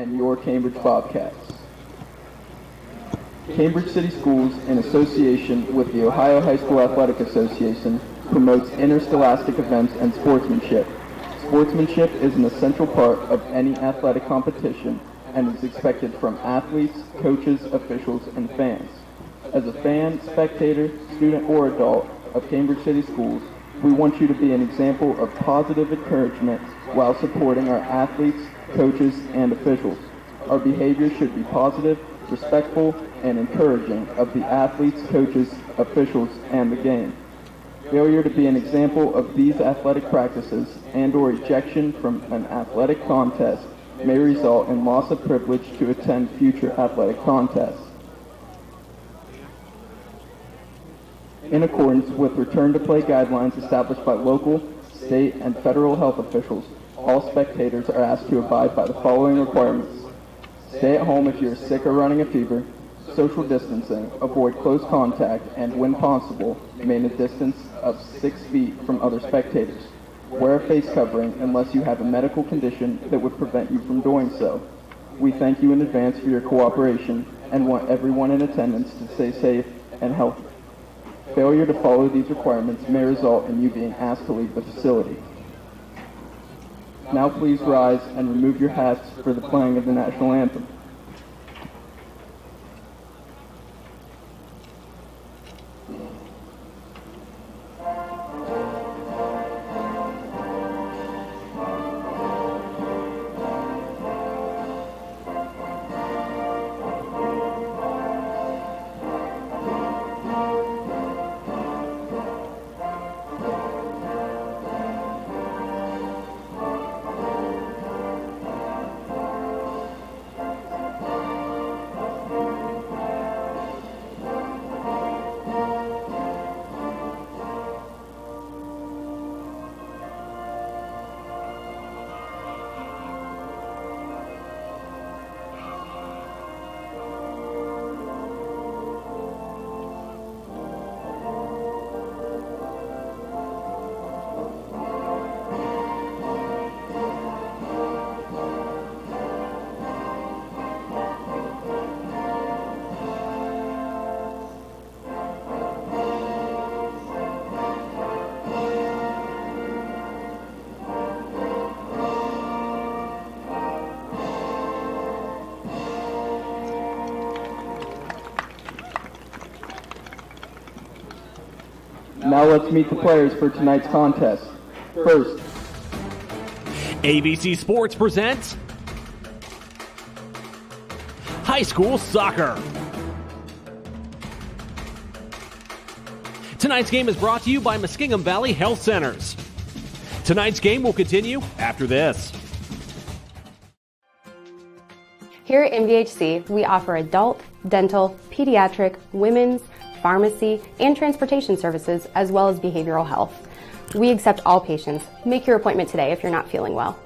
and your Cambridge Bobcats. Cambridge City Schools, in association with the Ohio High School Athletic Association, promotes interscholastic events and sportsmanship. Sportsmanship is an essential part of any athletic competition and is expected from athletes, coaches, officials, and fans. As a fan, spectator, student, or adult of Cambridge City Schools, we want you to be an example of positive encouragement while supporting our athletes, coaches, and officials. Our behavior should be positive, respectful, and encouraging of the athletes, coaches, officials, and the game. Failure to be an example of these athletic practices and/or ejection from an athletic contest may result in loss of privilege to attend future athletic contests. In accordance with return-to-play guidelines established by local, state, and federal health officials, all spectators are asked to abide by the following requirements. Stay at home if you are sick or running a fever. Social distancing, avoid close contact, and when possible, remain a distance of 6 feet from other spectators. Wear a face covering unless you have a medical condition that would prevent you from doing so. We thank you in advance for your cooperation and want everyone in attendance to stay safe and healthy. Failure to follow these requirements may result in you being asked to leave the facility. Now please rise and remove your hats for the playing of the national anthem. Now let's meet the players for tonight's contest. First, ABC Sports presents High School Soccer. Tonight's game is brought to you by Muskingum Valley Health Centers. Tonight's game will continue after this. Here at MVHC, we offer adult, dental, pediatric, women's, pharmacy, and transportation services, as well as behavioral health. We accept all patients. Make your appointment today if you're not feeling well.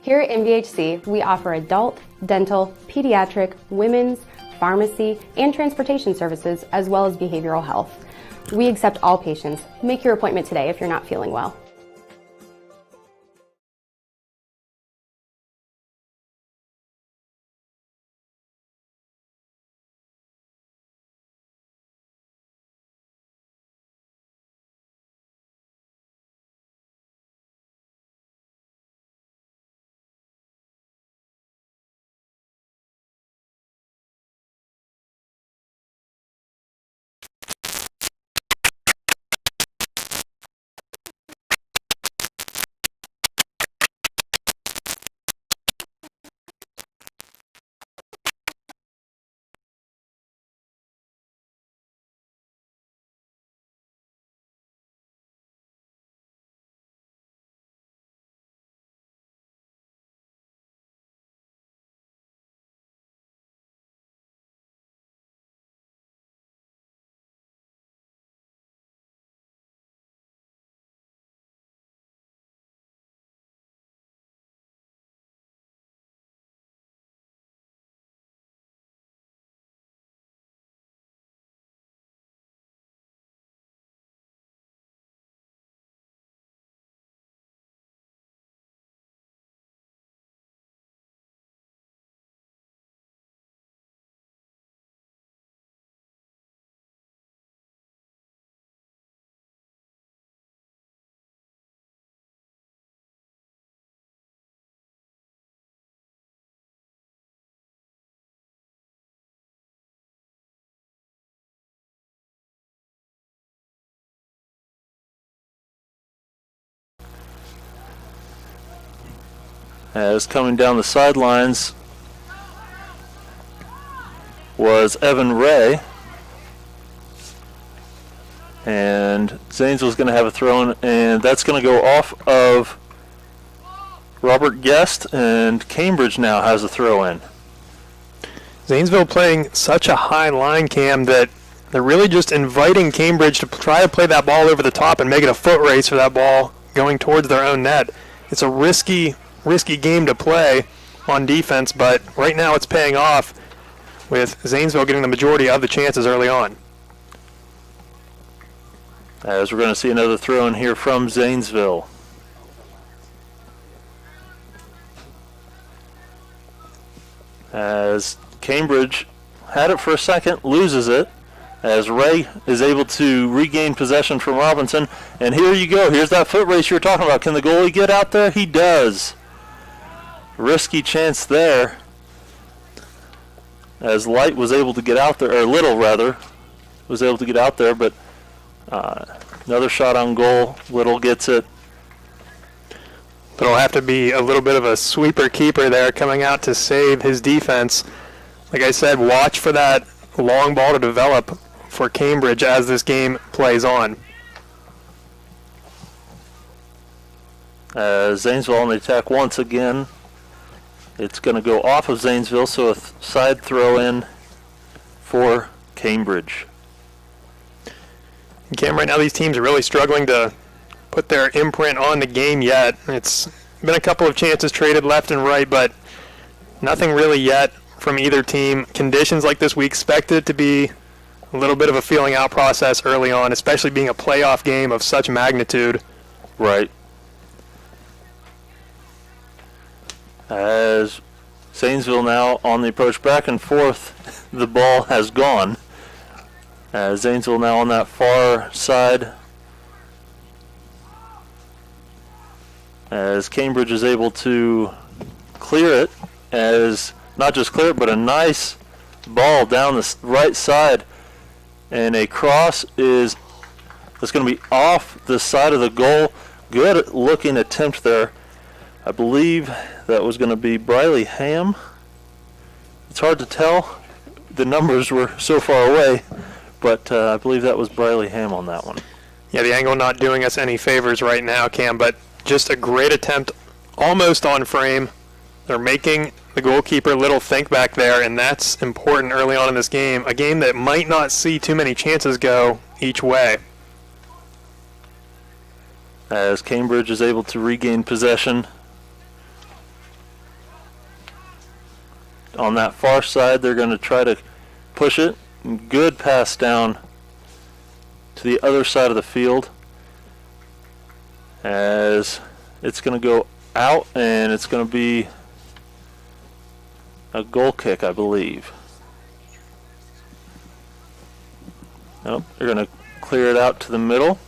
Here at MVHC, we offer adult, dental, pediatric, women's, pharmacy, and transportation services, as well as behavioral health. We accept all patients. Make your appointment today if you're not feeling well. As coming down the sidelines was Evan Ray, and Zanesville's going to have a throw in, and that's going to go off of Robert Guest, and Cambridge now has a throw in. Zanesville playing such a high line, Cam, that they're really just inviting Cambridge to try to play that ball over the top and make it a foot race for that ball going towards their own net. It's a risky game to play on defense, but right now it's paying off with Zanesville getting the majority of the chances early on. As we're going to see another throw in here from Zanesville. As Cambridge had it for a second, loses it, as Ray is able to regain possession from Robinson. And here you go. Here's that foot race you were talking about. Can the goalie get out there? He does. Risky chance there, as Light was able to get out there, or Little rather, was able to get out there, but another shot on goal. Little gets it. But it'll have to be a little bit of a sweeper keeper there coming out to save his defense. Like I said, watch for that long ball to develop for Cambridge as this game plays on. Zanesville on the attack once again. It's going to go off of Zanesville, so a side throw in for Cambridge. Cam, right now these teams are really struggling to put their imprint on the game yet. It's been a couple of chances traded left and right, but nothing really yet from either team. Conditions like this, we expect it to be a little bit of a feeling out process early on, especially being a playoff game of such magnitude. Right. As Zanesville now on the approach back and forth, the ball has gone. As Zanesville now on that far side. As Cambridge is able to clear it, as not just clear it, but a nice ball down the right side. And a cross that's going to be off the side of the goal. Good looking attempt there. I believe that was going to be Briley Ham. It's hard to tell. The numbers were so far away, but I believe that was Briley Ham on that one. Yeah, the angle not doing us any favors right now, Cam, but just a great attempt almost on frame. They're making the goalkeeper Little think back there, and that's important early on in this game, a game that might not see too many chances go each way. As Cambridge is able to regain possession. on that far side, they're going to try to push it. Good pass down to the other side of the field, as it's going to go out, and it's going to be a goal kick, I believe. Nope, they're going to clear it out to the middle.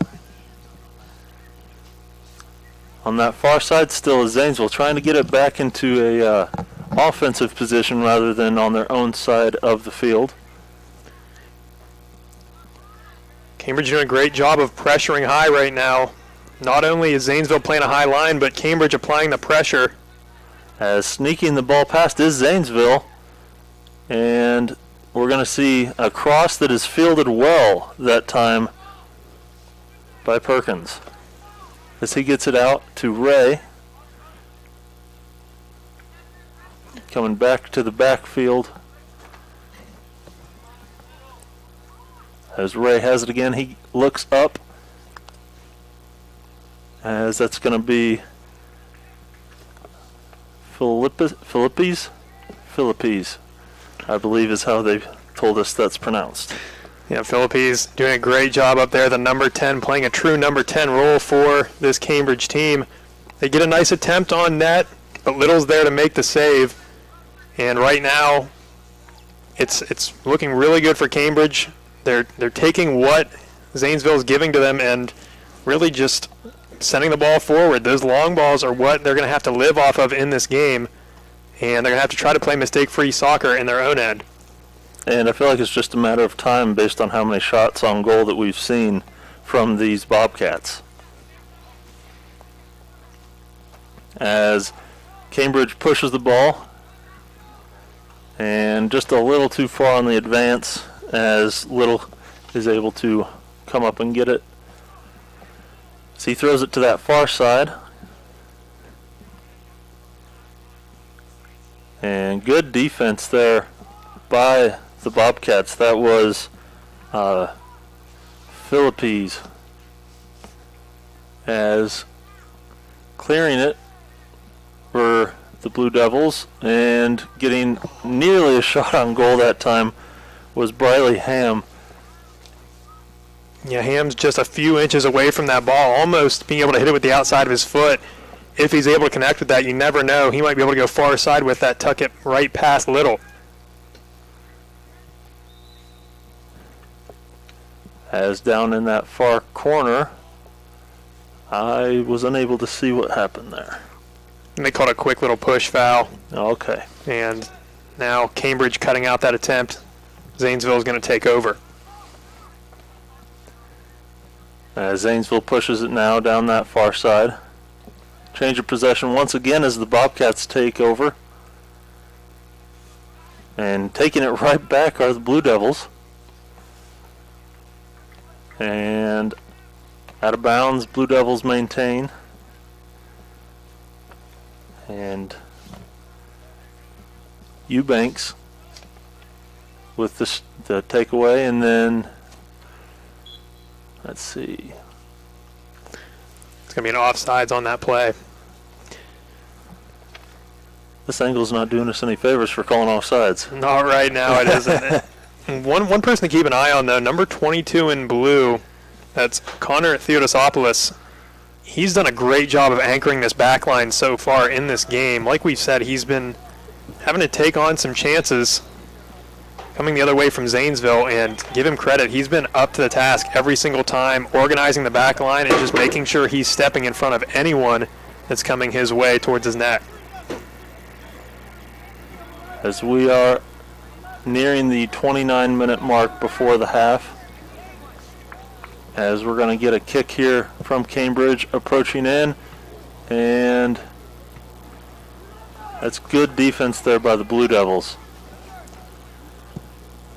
On that far side still is Zanesville, trying to get it back into a offensive position rather than on their own side of the field. Cambridge doing a great job of pressuring high right now. Not only is Zanesville playing a high line, but Cambridge applying the pressure. As sneaking the ball past is Zanesville. And we're going to see a cross that is fielded well that time by Perkins, as he gets it out to Ray. Coming back to the backfield. As Ray has it again, he looks up, as that's going to be Philippes, I believe is how they told us that's pronounced. Yeah, Philippes doing a great job up there. The number 10 playing a true number 10 role for this Cambridge team. They get a nice attempt on net, but Little's there to make the save. And right now, it's looking really good for Cambridge. They're taking what Zanesville is giving to them and really just sending the ball forward. Those long balls are what they're going to have to live off of in this game, and they're going to have to try to play mistake-free soccer in their own end. And I feel like it's just a matter of time based on how many shots on goal that we've seen from these Bobcats. As Cambridge pushes the ball, and just a little too far on the advance, as Little is able to come up and get it. So he throws it to that far side. And good defense there by the Bobcats. That was Philippes, as clearing it for the Blue Devils, and getting nearly a shot on goal that time was Briley Ham. Yeah, Ham's just a few inches away from that ball, almost being able to hit it with the outside of his foot. If he's able to connect with that, you never know. He might be able to go far side with that, tuck it right past Little. As down in that far corner, I was unable to see what happened there. And they called a quick little push foul. Okay. And now Cambridge cutting out that attempt. Zanesville is going to take over. As Zanesville pushes it now down that far side. Change of possession once again as the Bobcats take over. And taking it right back are the Blue Devils. And out of bounds, Blue Devils maintain. And Eubanks with the takeaway, and then let's see. It's going to be an offsides on that play. This angle's not doing us any favors for calling offsides. Not right now, it isn't. One person to keep an eye on, though, number 22 in blue, that's Connor Theodosopoulos. He's done a great job of anchoring this back line so far in this game. Like we said, he's been having to take on some chances coming the other way from Zanesville, and give him credit. He's been up to the task every single time, organizing the back line and just making sure he's stepping in front of anyone that's coming his way towards his net. As we are nearing the 29-minute mark before the half, as we're going to get a kick here from Cambridge approaching in, and that's good defense there by the Blue Devils.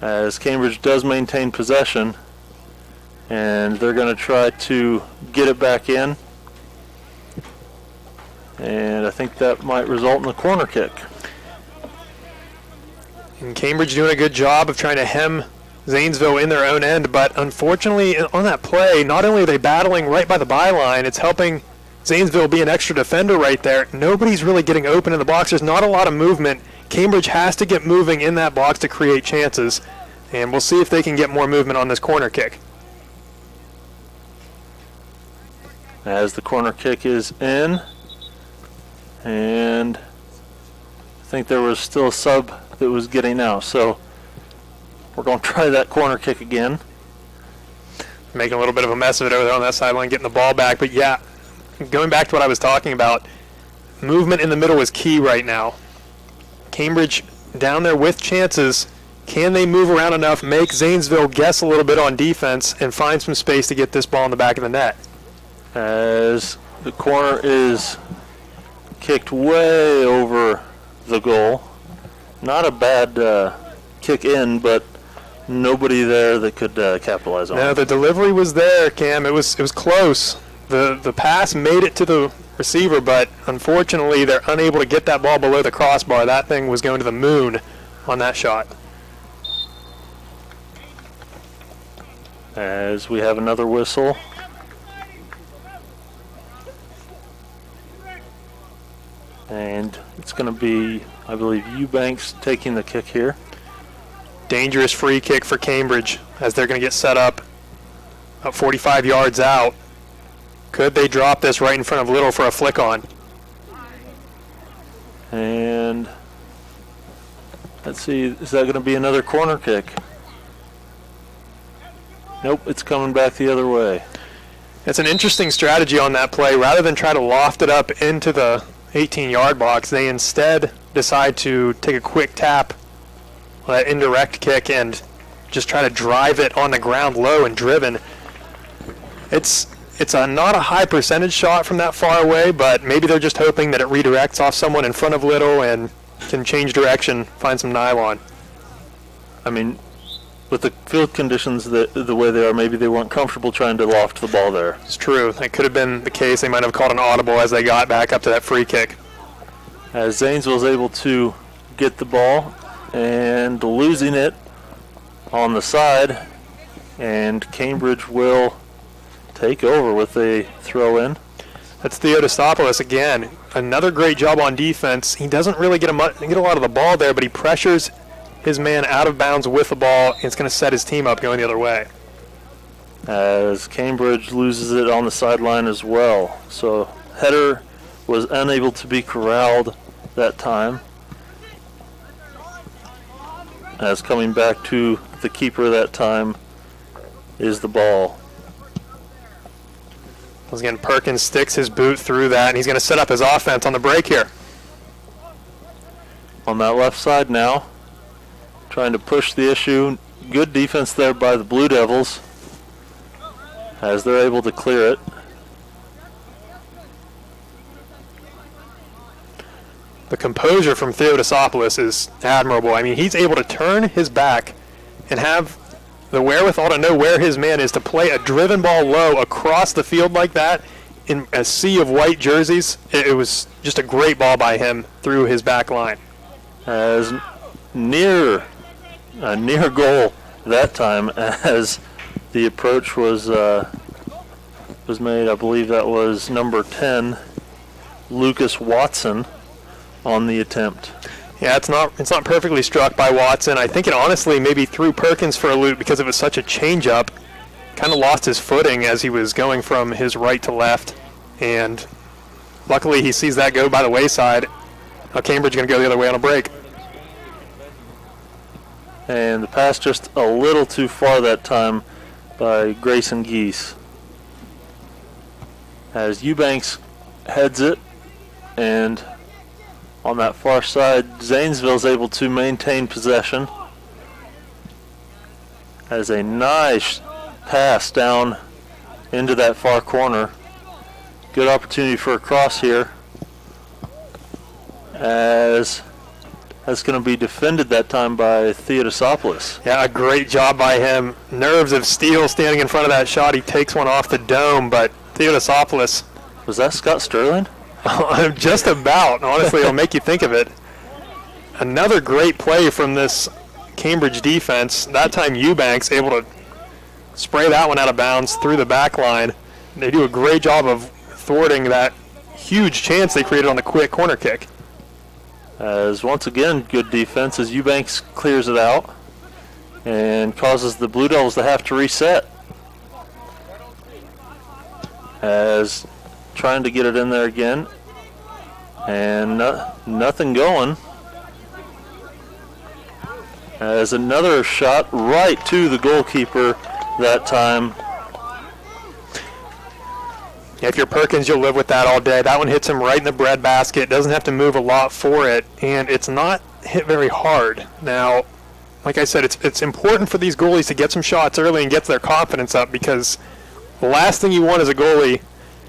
As Cambridge does maintain possession, and they're going to try to get it back in, and I think that might result in a corner kick. And Cambridge doing a good job of trying to hem Zanesville in their own end, but unfortunately on that play, not only are they battling right by the byline, it's helping Zanesville be an extra defender right there. Nobody's really getting open in the box. There's not a lot of movement. Cambridge has to get moving in that box to create chances, and we'll see if they can get more movement on this corner kick. As the corner kick is in, and I think there was still a sub that was getting out, so we're going to try that corner kick again. Making a little bit of a mess of it over there on that sideline, getting the ball back. But yeah, going back to what I was talking about, movement in the middle is key right now. Cambridge down there with chances. Can they move around enough, make Zanesville guess a little bit on defense, and find some space to get this ball in the back of the net? As the corner is kicked way over the goal. Not a bad kick in, but nobody there that could capitalize on it. No, the delivery was there, Cam. It was close. The pass made it to the receiver, but unfortunately they're unable to get that ball below the crossbar. That thing was going to the moon on that shot. As we have another whistle. And it's going to be, I believe, Eubanks taking the kick here. Dangerous free kick for Cambridge as they're going to get set up 45 yards out. Could they drop this right in front of Little for a flick on? And let's see, is that going to be another corner kick? Nope, it's coming back the other way. It's an interesting strategy on that play. Rather than try to loft it up into the 18-yard box, they instead decide to take a quick tap on that indirect kick and just try to drive it on the ground low and driven. It's not a high percentage shot from that far away, but maybe they're just hoping that it redirects off someone in front of Little and can change direction, find some nylon. I mean, with the field conditions the way they are, maybe they weren't comfortable trying to loft the ball there. It's true. That could have been the case. They might have called an audible as they got back up to that free kick. As Zanesville's able to get the ball and losing it on the side, and Cambridge will take over with a throw-in. That's Theodosopoulos again. Another great job on defense. He doesn't really get a lot of the ball there, but he pressures his man out of bounds with the ball, and it's going to set his team up going the other way. As Cambridge loses it on the sideline as well. So header was unable to be corralled that time. As coming back to the keeper that time is the ball. Once again, Perkins sticks his boot through that, and he's going to set up his offense on the break here. On that left side now, trying to push the issue. Good defense there by the Blue Devils as they're able to clear it. The composure from Theodosopoulos is admirable. I mean, he's able to turn his back and have the wherewithal to know where his man is to play a driven ball low across the field like that in a sea of white jerseys. It was just a great ball by him through his back line. As near goal that time as the approach was made. I believe that was number 10, Lucas Watson, on the attempt. Yeah, it's not perfectly struck by Watson. I think it honestly maybe threw Perkins for a loop because it was such a change-up. Kind of lost his footing as he was going from his right to left, and luckily he sees that go by the wayside. Now Cambridge going to go the other way on a break. And the pass just a little too far that time by Grayson Geese. As Eubanks heads it, and on that far side, Zanesville's able to maintain possession. As a nice pass down into that far corner. Good opportunity for a cross here. As that's going to be defended that time by Theodosopoulos. Yeah, a great job by him. Nerves of steel standing in front of that shot. He takes one off the dome, but Theodosopoulos. Was that Scott Sterling? Just about. Honestly, it'll make you think of it. Another great play from this Cambridge defense. That time Eubanks able to spray that one out of bounds through the back line. They do a great job of thwarting that huge chance they created on the quick corner kick. As once again, good defense as Eubanks clears it out and causes the Blue Devils to have to reset. As trying to get it in there again, and nothing going. As another shot right to the goalkeeper that time. If you're Perkins, you'll live with that all day. That one hits him right in the breadbasket. Doesn't have to move a lot for it, and it's not hit very hard. Now, like I said, it's important for these goalies to get some shots early and get their confidence up, because the last thing you want as a goalie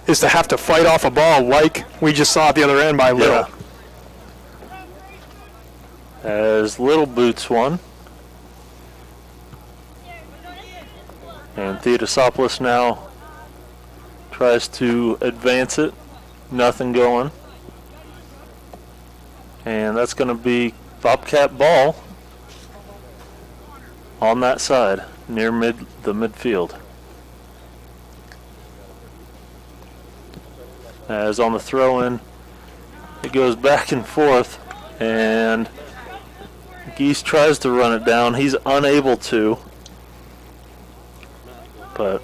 is to have to fight off a ball like we just saw at the other end by Little. Yeah. As Little boots one. And Theodosopoulos now tries to advance it. Nothing going. And that's going to be Bobcat ball on that side near the midfield. As on the throw-in, it goes back and forth, and Geese tries to run it down. He's unable to. But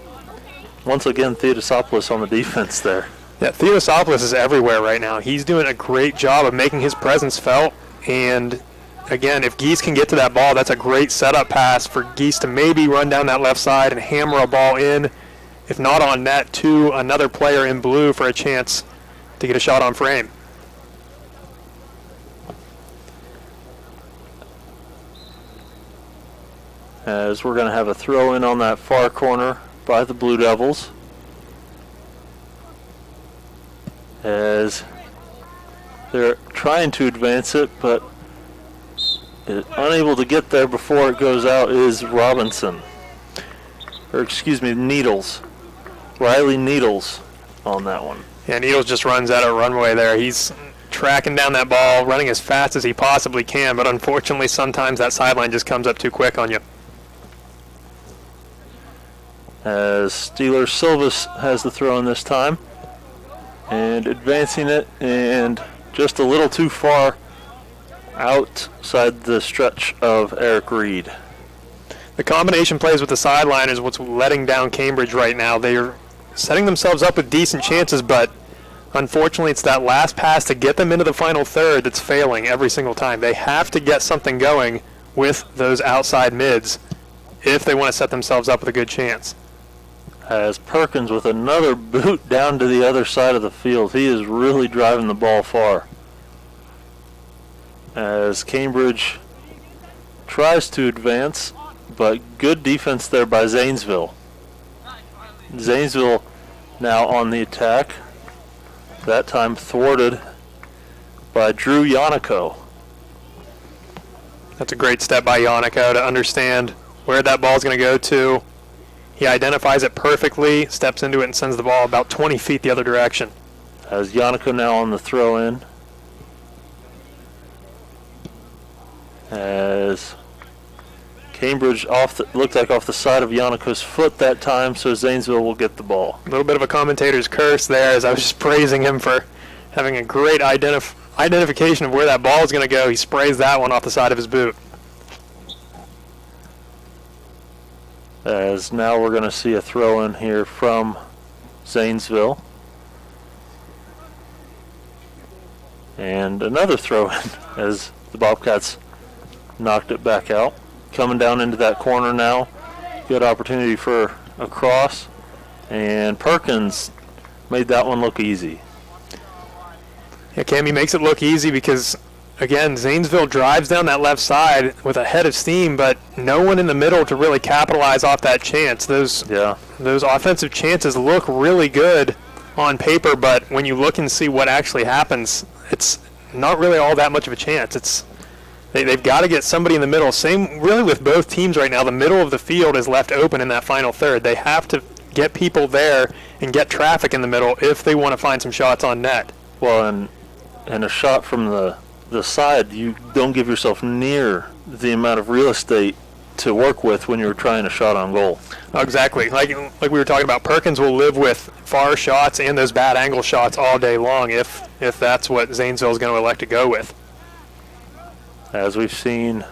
once again, Theodosopoulos on the defense there. Yeah, Theodosopoulos is everywhere right now. He's doing a great job of making his presence felt. And again, if Geese can get to that ball, that's a great setup pass for Geese to maybe run down that left side and hammer a ball in, if not on net, to another player in blue for a chance to get a shot on frame. As we're going to have a throw in on that far corner by the Blue Devils. As they're trying to advance it, but unable to get there before it goes out is Robinson. Or excuse me, Needles. Riley Needles on that one. Yeah, Needles just runs out of runway there. He's tracking down that ball, running as fast as he possibly can, but unfortunately sometimes that sideline just comes up too quick on you. As Steeler Silvas has the throw in this time, and advancing it, and just a little too far outside the stretch of Eric Reed. The combination plays with the sideline is what's letting down Cambridge right now. They're setting themselves up with decent chances, but unfortunately it's that last pass to get them into the final third that's failing every single time. They have to get something going with those outside mids if they want to set themselves up with a good chance. As Perkins with another boot down to the other side of the field. He is really driving the ball far. As Cambridge tries to advance, but good defense there by Zanesville. Zanesville now on the attack. That time thwarted by Drew Yannico. That's a great step by Yannico to understand where that ball is going to go to. He identifies it perfectly, steps into it, and sends the ball about 20 feet the other direction. As Yannico now on the throw-in. As Cambridge looked like off the side of Yannico's foot that time, so Zanesville will get the ball. A little bit of a commentator's curse there, as I was just praising him for having a great identification of where that ball is going to go. He sprays that one off the side of his boot. As now we're going to see a throw in here from Zanesville. And another throw in as the Bobcats knocked it back out. Coming down into that corner now. Good opportunity for a cross. And Perkins made that one look easy. Yeah, Cammy makes it look easy because, again, Zanesville drives down that left side with a head of steam, but no one in the middle to really capitalize off that chance. Those offensive chances look really good on paper, but when you look and see what actually happens, it's not really all that much of a chance. They've got to get somebody in the middle. Same really with both teams right now. The middle of the field is left open in that final third. They have to get people there and get traffic in the middle if they want to find some shots on net. Well, and a shot from the side, you don't give yourself near the amount of real estate to work with when you're trying a shot on goal. Oh, exactly. Like we were talking about, Perkins will live with far shots and those bad angle shots all day long if that's what Zanesville is going to elect to go with. As we've seen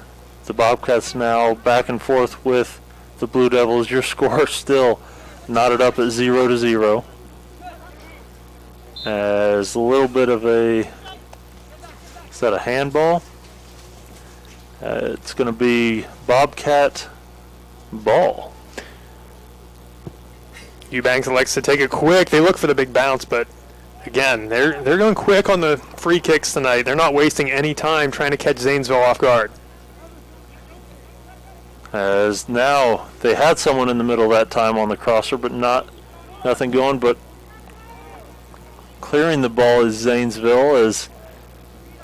the Bobcats now back and forth with the Blue Devils. Your score still knotted up at 0-0. As a little bit of a, is that a handball? It's going to be Bobcat ball. Eubanks likes to take it quick. They look for the big bounce, but again, they're going quick on the free kicks tonight. They're not wasting any time trying to catch Zanesville off guard. As now they had someone in the middle that time on the crosser, but nothing going. But clearing the ball is Zanesville. As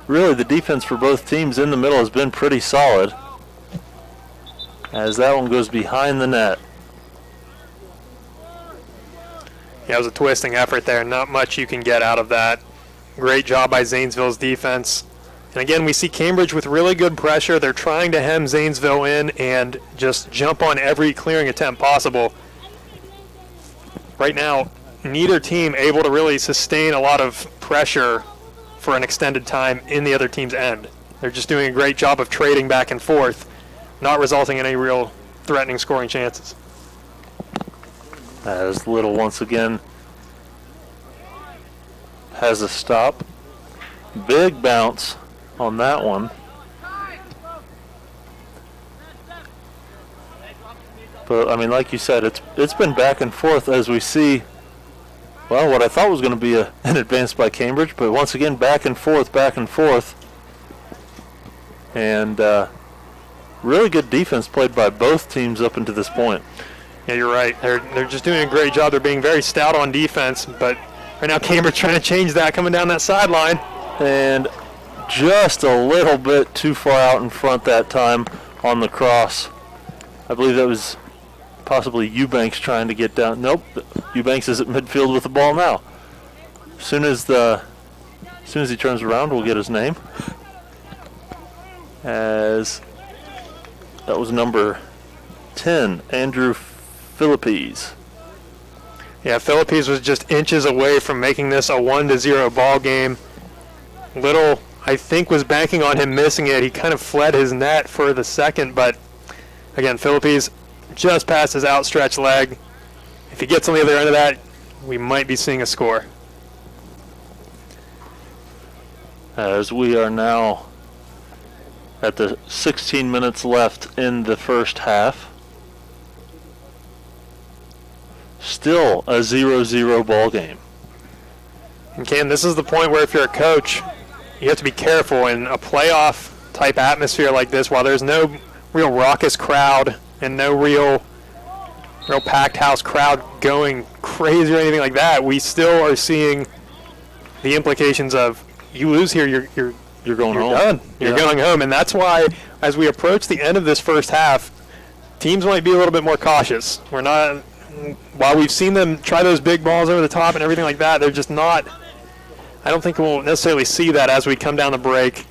really the defense for both teams in the middle has been pretty solid. As that one goes behind the net. Yeah, it was a twisting effort there. Not much you can get out of that. Great job by Zanesville's defense. And again, we see Cambridge with really good pressure. They're trying to hem Zanesville in and just jump on every clearing attempt possible. Right now, neither team able to really sustain a lot of pressure for an extended time in the other team's end. They're just doing a great job of trading back and forth, not resulting in any real threatening scoring chances. As Little once again has a stop. Big bounce on that one. But I mean, like you said, it's been back and forth as we see, well, what I thought was going to be an advance by Cambridge, but once again back and forth. And really good defense played by both teams up until this point. Yeah, you're right. They're just doing a great job. They're being very stout on defense, but right now Cambridge trying to change that, coming down that sideline. And just a little bit too far out in front that time on the cross. I believe that was possibly Eubanks trying to get down. Nope, Eubanks is at midfield with the ball now. As soon as he turns around, we'll get his name. As that was number 10, Andrew Philippes. Yeah, Philippes was just inches away from making this a 1-0 ball game. Little, I think, was banking on him missing it. He kind of fled his net for the second, but again, Philippes just past his outstretched leg. If he gets on the other end of that, we might be seeing a score. As we are now at the 16 minutes left in the first half. Still a 0-0 ball game. And Ken, this is the point where if you're a coach, you have to be careful in a playoff type atmosphere like this. While there's no real raucous crowd and no real packed house crowd going crazy or anything like that, we still are seeing the implications of you lose here, you're going home. Done. You're going home, and that's why as we approach the end of this first half, teams might be a little bit more cautious. We're not. While we've seen them try those big balls over the top and everything like that, they're just not. I don't think we'll necessarily see that as we come down the break,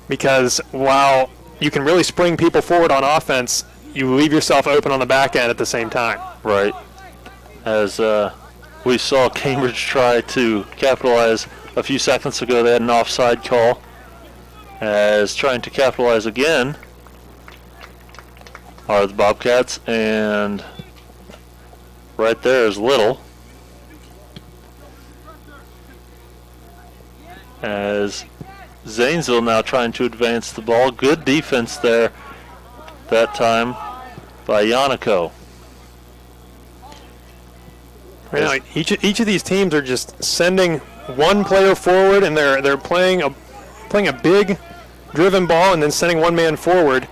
because while you can really spring people forward on offense, you leave yourself open on the back end at the same time. Right. As we saw Cambridge try to capitalize a few seconds ago, they had an offside call. As trying to capitalize again are the Bobcats, and right there is Little. As Zanesville now trying to advance the ball. Good defense there that time by Yannico. Right now, each of these teams are just sending one player forward, and they're playing a big driven ball and then sending one man forward.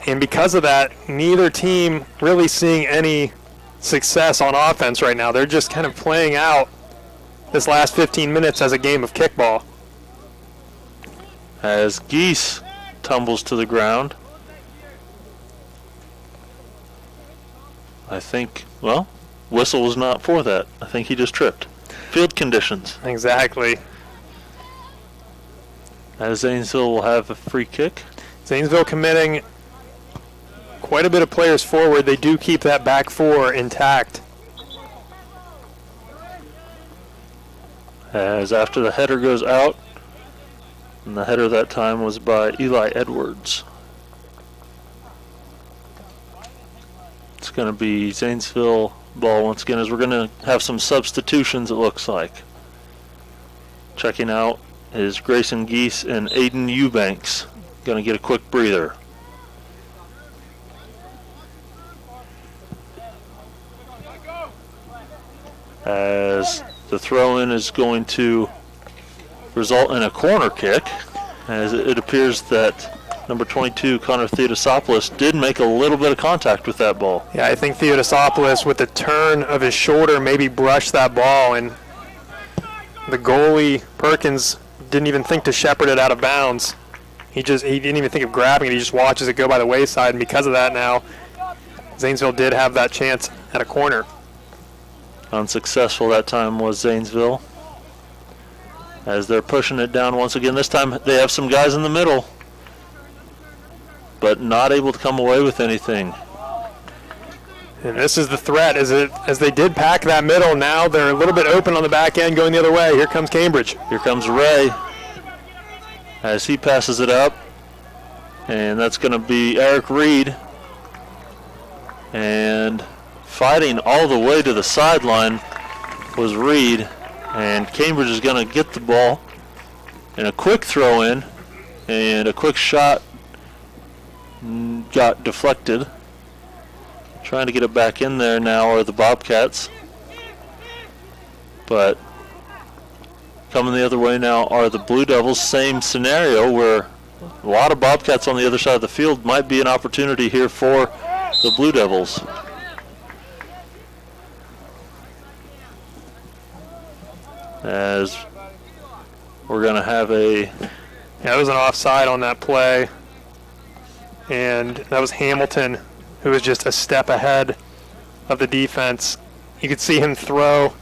And because of that, neither team really seeing any success on offense right now. They're just kind of playing out this last 15 minutes as a game of kickball. As Geese tumbles to the ground. I think, well, whistle was not for that. I think he just tripped. Field conditions. Exactly. As Zanesville will have a free kick. Zanesville committing quite a bit of players forward. They do keep that back four intact. As after the header goes out, And the header that time was by Eli Edwards. It's going to be Zanesville ball once again, as we're going to have some substitutions, it looks like. Checking out is Grayson Geese and Aiden Eubanks. Going to get a quick breather. As the throw-in is going to result in a corner kick, as it appears that number 22, Connor Theodosopoulos, did make a little bit of contact with that ball. Yeah, I think Theodosopoulos, with the turn of his shoulder, maybe brushed that ball, and the goalie, Perkins, didn't even think to shepherd it out of bounds. He didn't even think of grabbing it. He just watches it go by the wayside, and because of that now, Zanesville did have that chance at a corner. Unsuccessful that time was Zanesville, as they're pushing it down once again. This time they have some guys in the middle, but not able to come away with anything. And this is the threat, as they did pack that middle. Now they're a little bit open on the back end going the other way. Here comes Cambridge. Here comes Ray as he passes it up, and that's going to be Eric Reed. And fighting all the way to the sideline was Reed, and Cambridge is going to get the ball and a quick throw in, and a quick shot got deflected. Trying to get it back in there now are the Bobcats, but coming the other way now are the Blue Devils. Same scenario where a lot of Bobcats on the other side of the field. Might be an opportunity here for the Blue Devils. As we're going to have it was an offside on that play, and that was Hamilton, who was just a step ahead of the defense. You could see him throw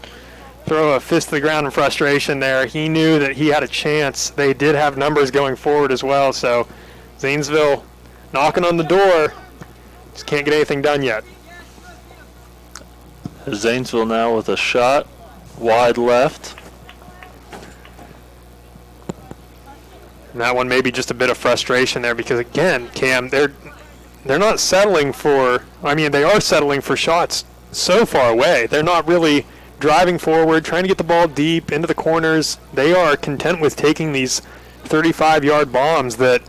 a fist to the ground in frustration there. He knew that he had a chance. They did have numbers going forward as well, so Zanesville knocking on the door, just can't get anything done yet. Zanesville now with a shot wide left. And that one maybe just a bit of frustration there, because again, Cam, they're not settling for, they are settling for shots so far away. They're not really driving forward, trying to get the ball deep into the corners. They are content with taking these 35-yard bombs that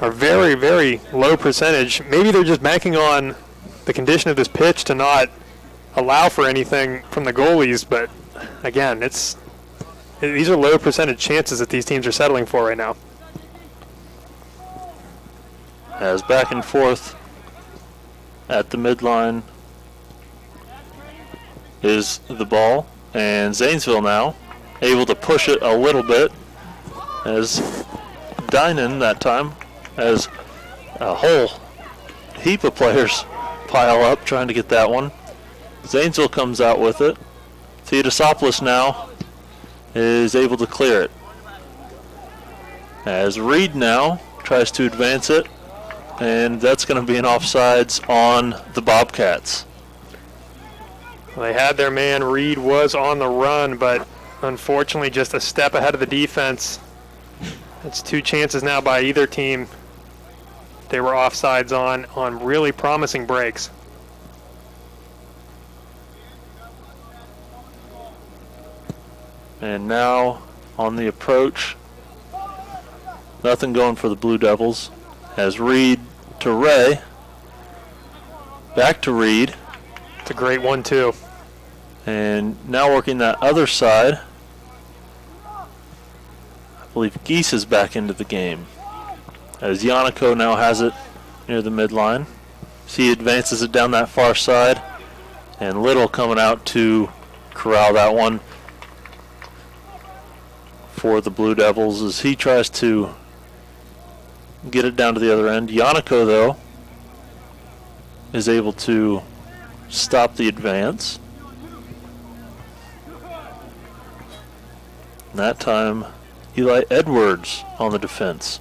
are very, very low percentage. Maybe they're just banking on the condition of this pitch to not allow for anything from the goalies, but again, these are low percentage chances that these teams are settling for right now. As back and forth at the midline is the ball, and Zanesville now able to push it a little bit, as Dynan that time, as a whole heap of players pile up trying to get that one. Zanesville comes out with it. Theodosopoulos now is able to clear it, as Reed now tries to advance it, and that's going to be an offsides on the Bobcats. They had their man. Reed was on the run, but unfortunately just a step ahead of the defense. That's two chances now by either team. They were offsides on really promising breaks. And now on the approach, nothing going for the Blue Devils, as Reed to Ray, back to Reed. It's a great one too. And now working that other side, I believe Geese is back into the game, as Yannico now has it near the midline. So he advances it down that far side, and Little coming out to corral that one for the Blue Devils as he tries to get it down to the other end. Yannico, though, is able to stop the advance. And that time, Eli Edwards on the defense.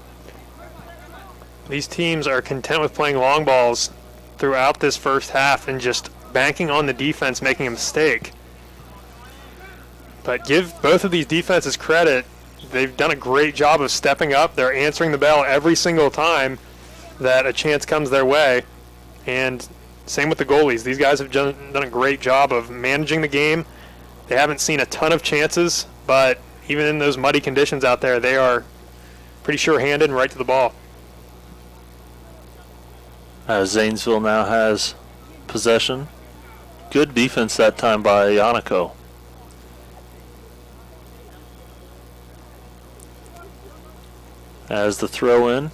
These teams are content with playing long balls throughout this first half and just banking on the defense making a mistake. But give both of these defenses credit. they've done a great job of stepping up. They're answering the bell every single time that a chance comes their way. And same with the goalies. These guys have done a great job of managing the game. They haven't seen a ton of chances, but even in those muddy conditions out there, they are pretty sure-handed and right to the ball. Zanesville now has possession. Good defense that time by Yannico. As the throw in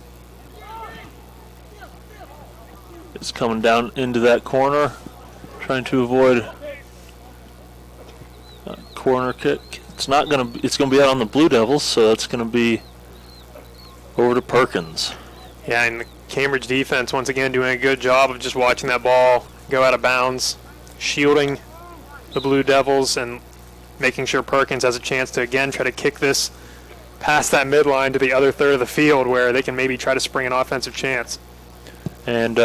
is coming down into that corner, trying to avoid a corner kick. It's gonna be out on the Blue Devils, so that's gonna be over to Perkins. Yeah, and the Cambridge defense once again doing a good job of just watching that ball go out of bounds, shielding the Blue Devils and making sure Perkins has a chance to again try to kick this past that midline to the other third of the field where they can maybe try to spring an offensive chance. And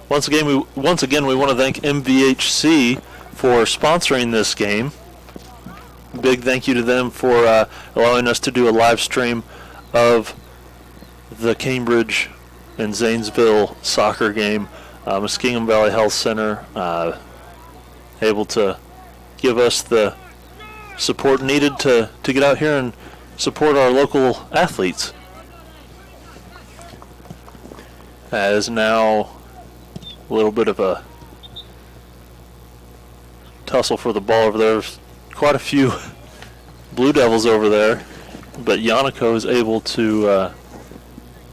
once again, we want to thank MVHC for sponsoring this game. Big thank you to them for allowing us to do a live stream of the Cambridge and Zanesville soccer game. Muskingum Valley Health Center able to give us the support needed to get out here and support our local athletes. As now a little bit of a tussle for the ball over there. There's quite a few Blue Devils over there, but Yannico is able to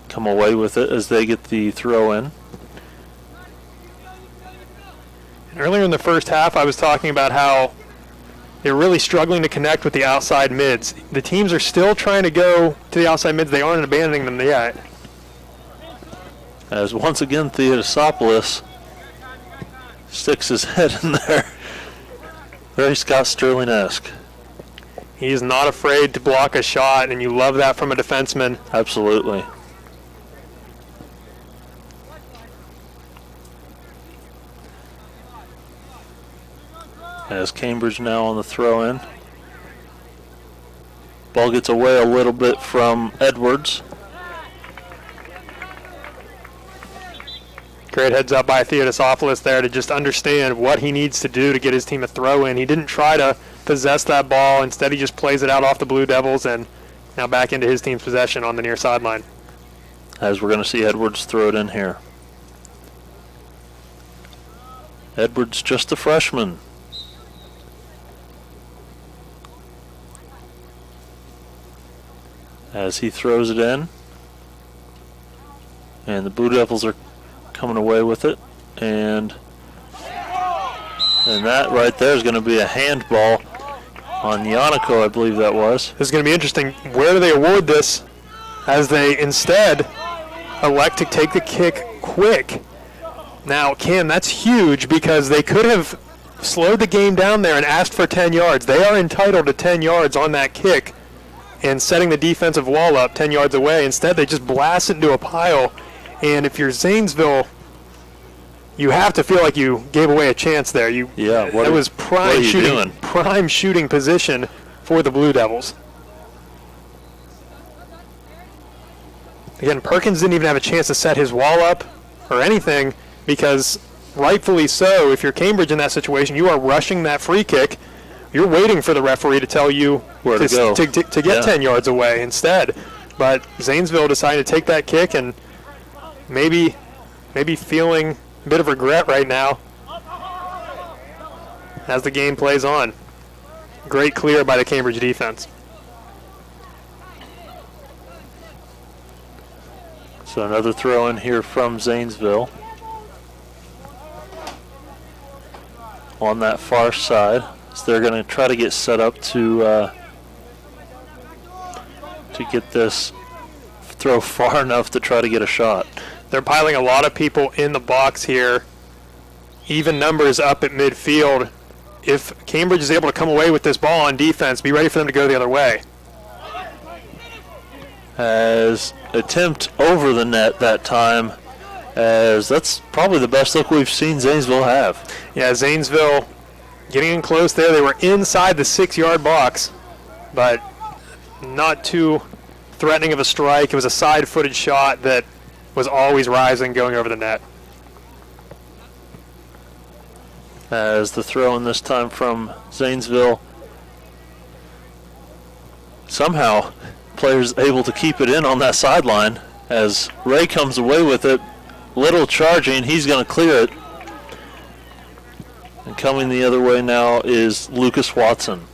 come away with it as they get the throw in. Earlier in the first half, I was talking about how they're really struggling to connect with the outside mids. The teams are still trying to go to the outside mids. They aren't abandoning them yet. As once again, Theodosopoulos sticks his head in there. Very Scott Sterling-esque. He's not afraid to block a shot, and you love that from a defenseman. Absolutely. As Cambridge now on the throw-in. Ball gets away a little bit from Edwards. Great heads up by Theodosopoulos there to just understand what he needs to do to get his team a throw in. He didn't try to possess that ball. Instead, he just plays it out off the Blue Devils and now back into his team's possession on the near sideline. As we're going to see Edwards throw it in here. Edwards just a freshman. As he throws it in. And the Blue Devils are coming away with it. And that right there is going to be a handball on Yannico, I believe that was. This is going to be interesting. Where do they award this as they instead elect to take the kick quick? Now, Cam, that's huge because they could have slowed the game down there and asked for 10 yards. They are entitled to 10 yards on that kick and setting the defensive wall up 10 yards away. Instead, they just blast it into a pile. And if you're Zanesville, you have to feel like you gave away a chance there. That was prime shooting position for the Blue Devils. Again, Perkins didn't even have a chance to set his wall up or anything because rightfully so, if you're Cambridge in that situation, you are rushing that free kick. You're waiting for the referee to tell you where to go to get 10 yards away instead. But Zanesville decided to take that kick and maybe feeling a bit of regret right now as the game plays on. Great clear by the Cambridge defense. So another throw in here from Zanesville on that far side. So they're going to try to get set up to get this throw far enough to try to get a shot. They're piling a lot of people in the box here. Even numbers up at midfield. If Cambridge is able to come away with this ball on defense, be ready for them to go the other way. As attempt over the net that time, as that's probably the best look we've seen Zanesville have. Yeah, Zanesville getting in close there. They were inside the 6-yard box, but not too threatening of a strike. It was a side-footed shot that was always rising, going over the net. As the throw in this time from Zanesville, somehow players able to keep it in on that sideline as Ray comes away with it. Little charging, he's going to clear it. And coming the other way now is Lucas Watson.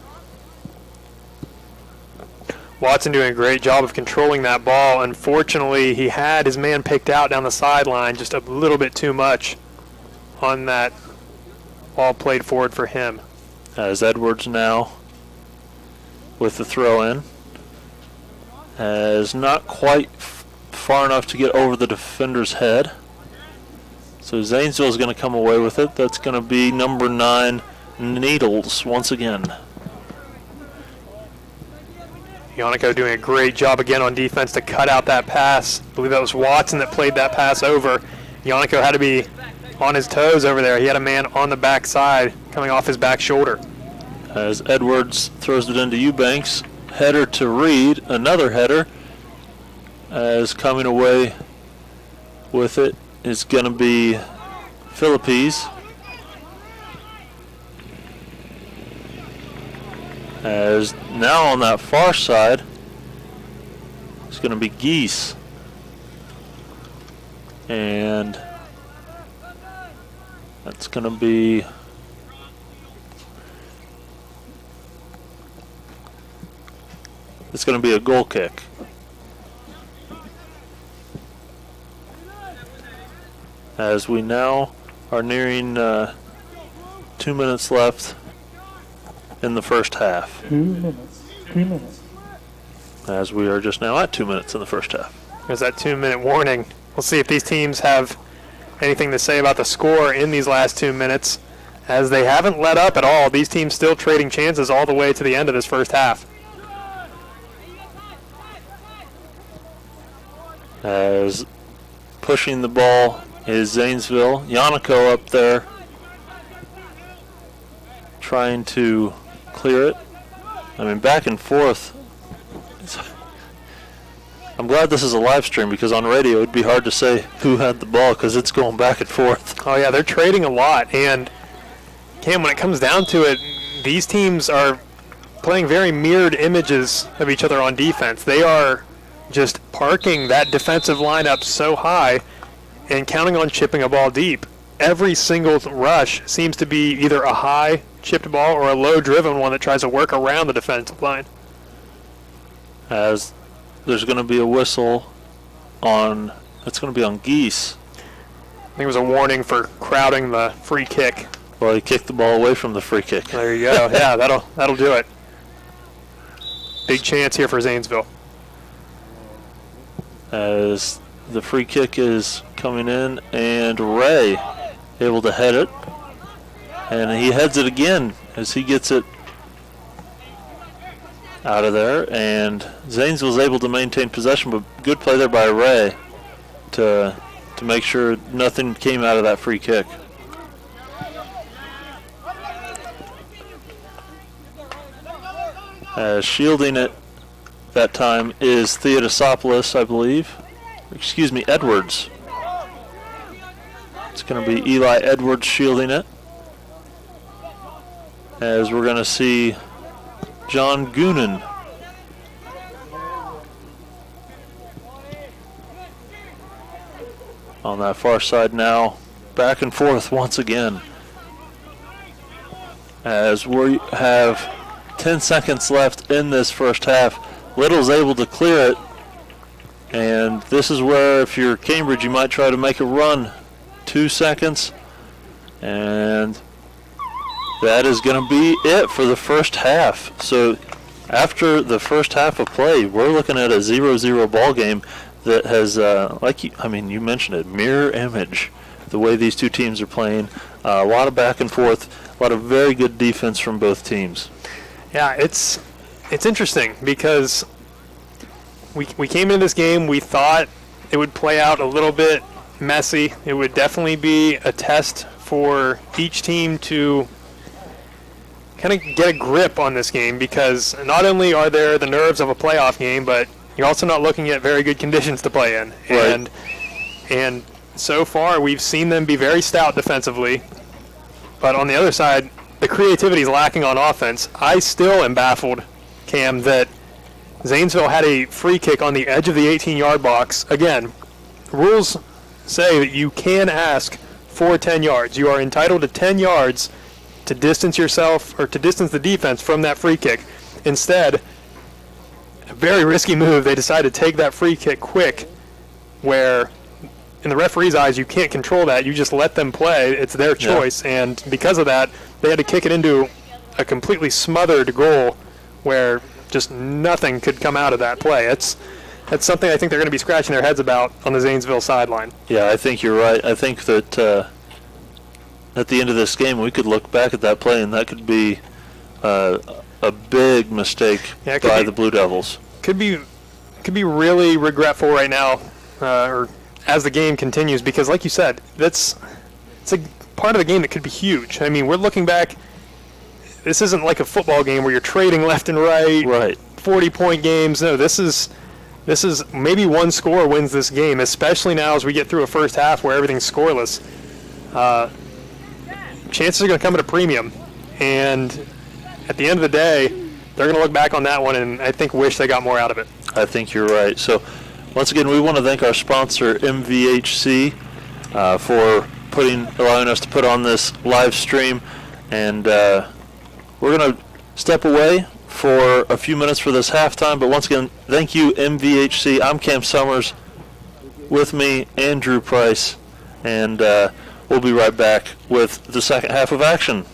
Watson doing a great job of controlling that ball. Unfortunately, he had his man picked out down the sideline just a little bit too much on that ball played forward for him. As Edwards now with the throw in. As not quite far enough to get over the defender's head. So Zanesville is going to come away with it. That's going to be number 9, Needles, once again. Yannico doing a great job again on defense to cut out that pass. I believe that was Watson that played that pass over. Yannico had to be on his toes over there. He had a man on the backside coming off his back shoulder. As Edwards throws it into Eubanks. Header to Reed, another header. As coming away with it is going to be Philippes. As now on that far side, it's going to be Geese. And that's going to be a goal kick. As we now are nearing 2 minutes left in the first half. 2 minutes. 3 minutes. As we are just now at 2 minutes in the first half. There's that 2-minute warning. We'll see if these teams have anything to say about the score in these last 2 minutes, as they haven't let up at all. These teams still trading chances all the way to the end of this first half. As pushing the ball is Zanesville. Yannico up there trying to clear it. I mean, back and forth. I'm glad this is a live stream, because on radio it'd be hard to say who had the ball because it's going back and forth. Oh yeah, they're trading a lot, and Cam, when it comes down to it, these teams are playing very mirrored images of each other on defense. They are just parking that defensive lineup so high and counting on chipping a ball deep. Every single rush seems to be either a high chipped ball or a low driven one that tries to work around the defensive line. As there's going to be a whistle on, it's going to be on Geese. I think it was a warning for crowding the free kick. Well, he kicked the ball away from the free kick. There you go. Yeah, that'll do it. Big chance here for Zanesville. As the free kick is coming in, and Ray able to head it. And he heads it again as he gets it out of there. And Zanesville's able to maintain possession, but good play there by Ray to make sure nothing came out of that free kick. Shielding it that time is Theodosopoulos, I believe. Excuse me, Edwards. It's going to be Eli Edwards shielding it. As we're going to see John Goonan on that far side now. Back and forth once again. As we have 10 seconds left in this first half. Little's able to clear it. And this is where, if you're Cambridge, you might try to make a run. 2 seconds. And that is going to be it for the first half. So after the first half of play, we're looking at a 0-0 ball game that has, you mentioned it, mirror image, the way these two teams are playing. A lot of back and forth, a lot of very good defense from both teams. Yeah, it's interesting because we came into this game, we thought it would play out a little bit messy. It would definitely be a test for each team to kind of get a grip on this game, because not only are there the nerves of a playoff game, but you're also not looking at very good conditions to play in. Right. And so far we've seen them be very stout defensively, but on the other side, the creativity is lacking on offense. I still am baffled, Cam, that Zanesville had a free kick on the edge of the 18-yard box. Again, rules say that you can ask for 10 yards. You are entitled to 10 yards to distance yourself or to distance the defense from that free kick. Instead, a very risky move, they decided to take that free kick quick, where in the referee's eyes you can't control that. You just let them play. It's their choice. Yeah. And because of that, they had to kick it into a completely smothered goal where just nothing could come out of that play. That's something I think they're going to be scratching their heads about on the Zanesville sideline. Yeah, I think you're right. I think that at the end of this game, we could look back at that play, and that could be a big mistake by the Blue Devils. Could be really regretful right now, or as the game continues, because like you said, it's a part of the game that could be huge. I mean, we're looking back. This isn't like a football game where you're trading left and right. Right. 40-point games. No, this is maybe one score wins this game, especially now as we get through a first half where everything's scoreless. Chances are going to come at a premium, and at the end of the day, they're going to look back on that one and I think wish they got more out of it. I think you're right. So once again, we want to thank our sponsor, MVHC, for allowing us to put on this live stream, and we're going to step away for a few minutes for this halftime, but once again, thank you, MVHC. I'm Cam Summers. With me, Andrew Price, and we'll be right back with the second half of action.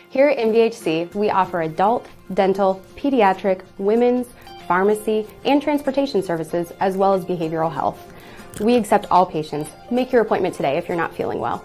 Here at MVHC, we offer adult, dental, pediatric, women's, pharmacy, and transportation services, as well as behavioral health. We accept all patients. Make your appointment today if you're not feeling well.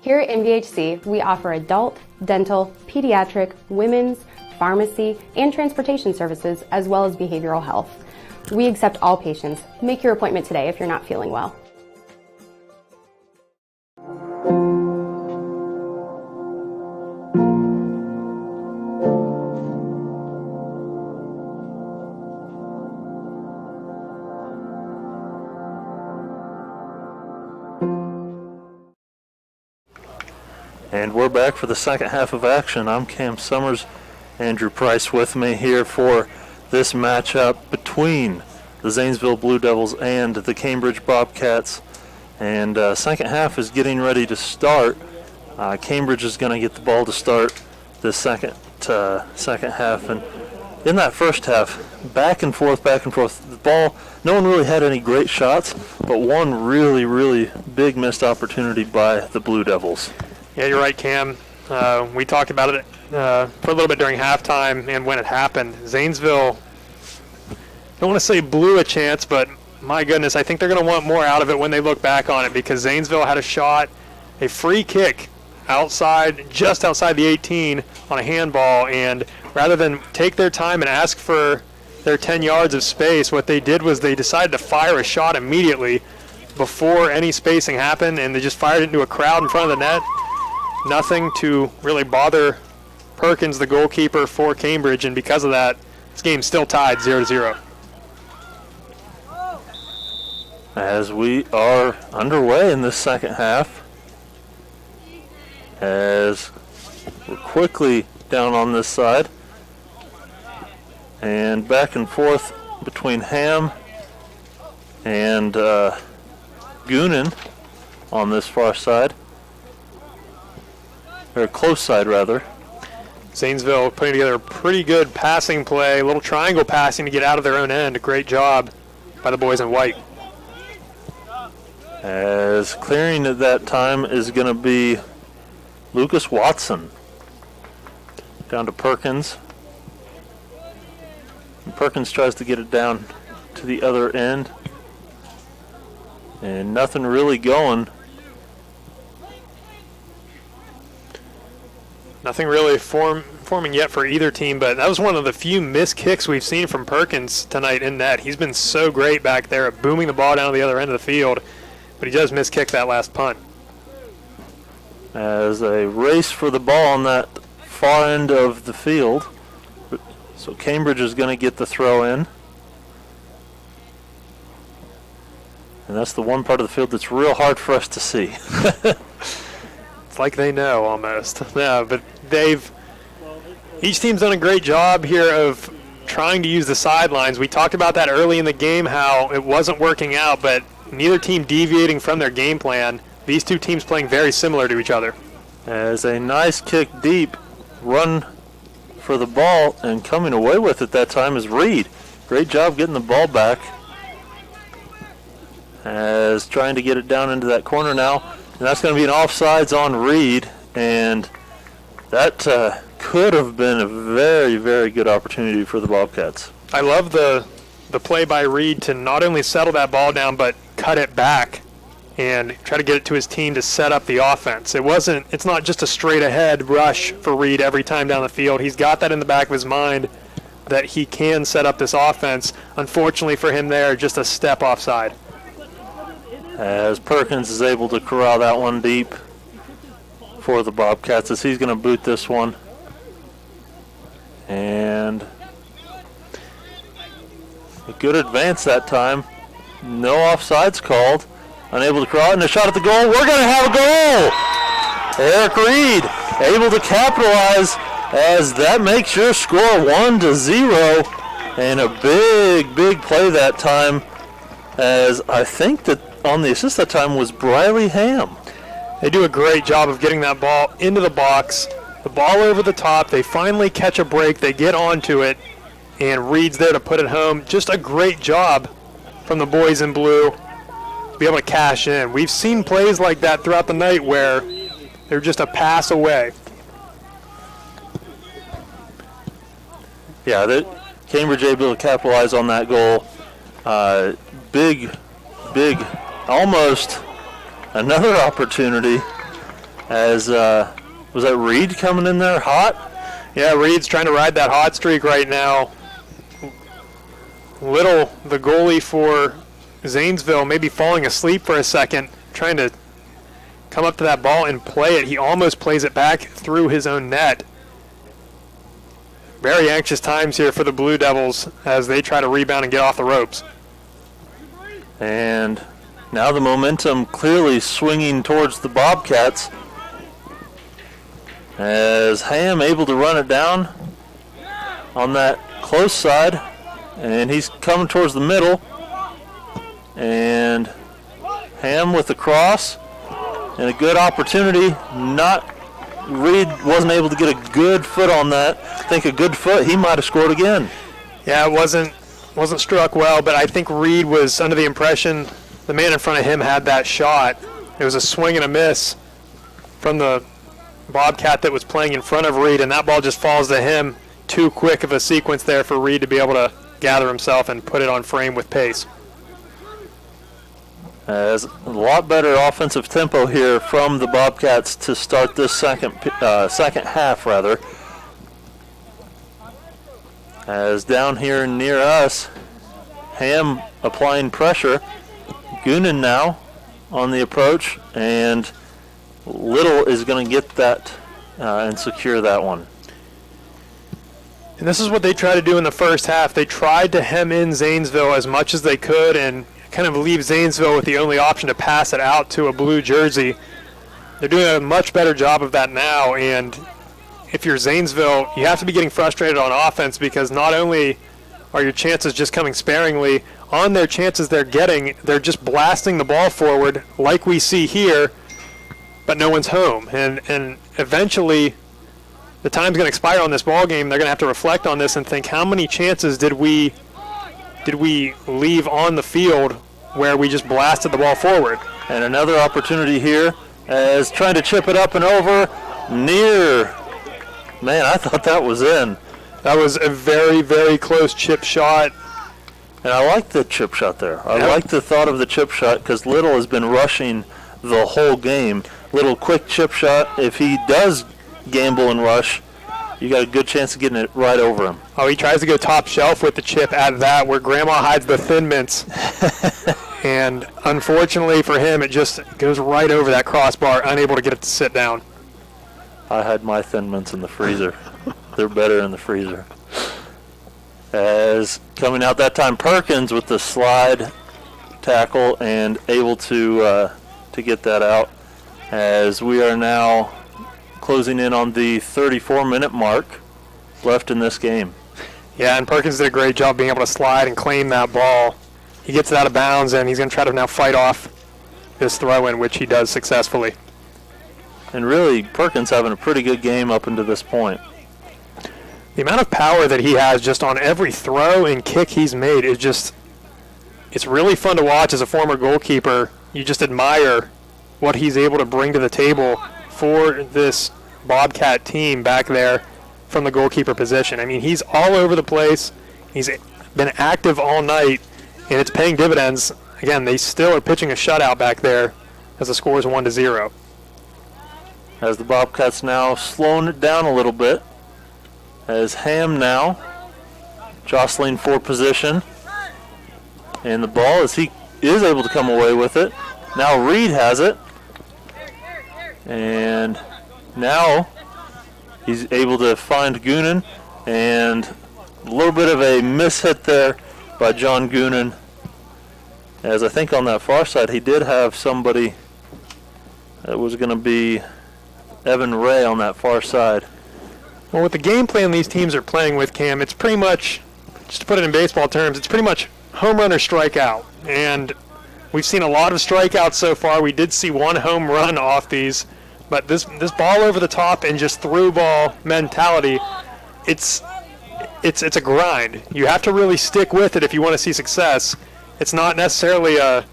Here at MVHC, we offer adult, dental, pediatric, women's, pharmacy, and transportation services, as well as behavioral health. We accept all patients. Make your appointment today if you're not feeling well. And we're back for the second half of action. I'm Cam Summers, Andrew Price with me here for this matchup between the Zanesville Blue Devils and the Cambridge Bobcats. And second half is getting ready to start. Cambridge is going to get the ball to start this second half. And in that first half, back and forth, the ball, no one really had any great shots, but one really, really big missed opportunity by the Blue Devils. Yeah, you're right, Cam. We talked about it for a little bit during halftime and when it happened. Zanesville, I don't want to say blew a chance, but my goodness, I think they're going to want more out of it when they look back on it, because Zanesville had a shot, a free kick outside, just outside the 18 on a handball, and rather than take their time and ask for their 10 yards of space, what they did was they decided to fire a shot immediately before any spacing happened, and they just fired it into a crowd in front of the net. Nothing to really bother Perkins, the goalkeeper for Cambridge, and because of that, this game's still tied 0-0. As we are underway in this second half, as we're quickly down on this side, And back and forth between Ham and Goonan on this far side. Or close side, rather. Zanesville putting together a pretty good passing play, a little triangle passing to get out of their own end. A great job by the boys in white. As clearing at that time is going to be Lucas Watson. Down to Perkins. And Perkins tries to get it down to the other end. And nothing really going. Nothing really forming yet for either team, but that was one of the few missed kicks we've seen from Perkins tonight in net. He's been so great back there at booming the ball down to the other end of the field, but he does miss kick that last punt. As a race for the ball on that far end of the field. So Cambridge is going to get the throw in. And that's the one part of the field that's real hard for us to see. It's like they know almost. Yeah, but each team's done a great job here of trying to use the sidelines. We talked about that early in the game, how it wasn't working out, but neither team deviating from their game plan. These two teams playing very similar to each other. As a nice kick deep, run for the ball, and coming away with it that time is Reed. Great job getting the ball back. As trying to get it down into that corner now. And that's going to be an offsides on Reed, and that could have been a very, very good opportunity for the Bobcats. I love the play by Reed to not only settle that ball down, but cut it back and try to get it to his team to set up the offense. It's not just a straight ahead rush for Reed every time down the field. He's got that in the back of his mind that he can set up this offense. Unfortunately for him there, just a step offside. As Perkins is able to corral that one deep for the Bobcats, as he's going to boot this one. And a good advance that time. No offsides called. Unable to corral it, and a shot at the goal. We're going to have a goal! Eric Reed able to capitalize as that makes your score 1-0. And a big, big play that time, as I think that on the assist that time was Briley Ham. They do a great job of getting that ball into the box. The ball over the top. They finally catch a break. They get onto it, and Reed's there to put it home. Just a great job from the boys in blue to be able to cash in. We've seen plays like that throughout the night where they're just a pass away. Yeah, Cambridge able to capitalize on that goal. Big, almost another opportunity as, was that Reed coming in there hot? Yeah, Reed's trying to ride that hot streak right now. Little, the goalie for Zanesville, maybe falling asleep for a second, trying to come up to that ball and play it. He almost plays it back through his own net. Very anxious times here for the Blue Devils as they try to rebound and get off the ropes. And now the momentum clearly swinging towards the Bobcats as Ham able to run it down on that close side, and he's coming towards the middle, and Ham with the cross and a good opportunity. Reed wasn't able to get a good foot on that. I think a good foot, he might have scored again. Yeah, it wasn't struck well, but I think Reed was under the impression the man in front of him had that shot. It was a swing and a miss from the Bobcat that was playing in front of Reed, and that ball just falls to him. Too quick of a sequence there for Reed to be able to gather himself and put it on frame with pace. As a lot better offensive tempo here from the Bobcats to start this second half, rather. As down here near us, Ham applying pressure. Goonan now on the approach, and Little is going to get that and secure that one. And this is what they tried to do in the first half. They tried to hem in Zanesville as much as they could and kind of leave Zanesville with the only option to pass it out to a blue jersey. They're doing a much better job of that now, and if you're Zanesville, you have to be getting frustrated on offense because not only are your chances just coming sparingly. On their chances they're getting, they're just blasting the ball forward like we see here, but no one's home. And eventually the time's going to expire on this ball game. They're going to have to reflect on this and think, how many chances did we leave on the field where we just blasted the ball forward? And another opportunity here as trying to chip it up and over. Near. Man, I thought that was in. That was a very, very close chip shot. And I like the chip shot there. I like the thought of the chip shot because Little has been rushing the whole game. Little quick chip shot. If he does gamble and rush, you got a good chance of getting it right over him. Oh, he tries to go top shelf with the chip at that, where Grandma hides the Thin Mints. And unfortunately for him, it just goes right over that crossbar, unable to get it to sit down. I had my Thin Mints in the freezer. They're better in the freezer. As coming out that time, Perkins with the slide tackle and able to get that out. As we are now closing in on the 34-minute mark left in this game. Yeah, and Perkins did a great job being able to slide and claim that ball. He gets it out of bounds, and he's going to try to now fight off this throw-in, which he does successfully. And really, Perkins having a pretty good game up until this point. The amount of power that he has just on every throw and kick he's made is just, it's really fun to watch as a former goalkeeper. You just admire what he's able to bring to the table for this Bobcat team back there from the goalkeeper position. I mean, he's all over the place. He's been active all night, and it's paying dividends. Again, they still are pitching a shutout back there as the score is 1-0. As the Bobcats now slowing it down a little bit. As Ham now jostling for position. And the ball, as he is able to come away with it. Now Reed has it. And now he's able to find Goonan. And a little bit of a mishit there by John Goonan. As I think on that far side he did have somebody that was going to be Evan Ray on that far side. Well, with the game plan these teams are playing with, Cam, it's pretty much, just to put it in baseball terms, it's pretty much home run or strikeout. And we've seen a lot of strikeouts so far. We did see one home run off these. But this ball over the top and just through ball mentality, it's a grind. You have to really stick with it if you want to see success. It's not necessarily a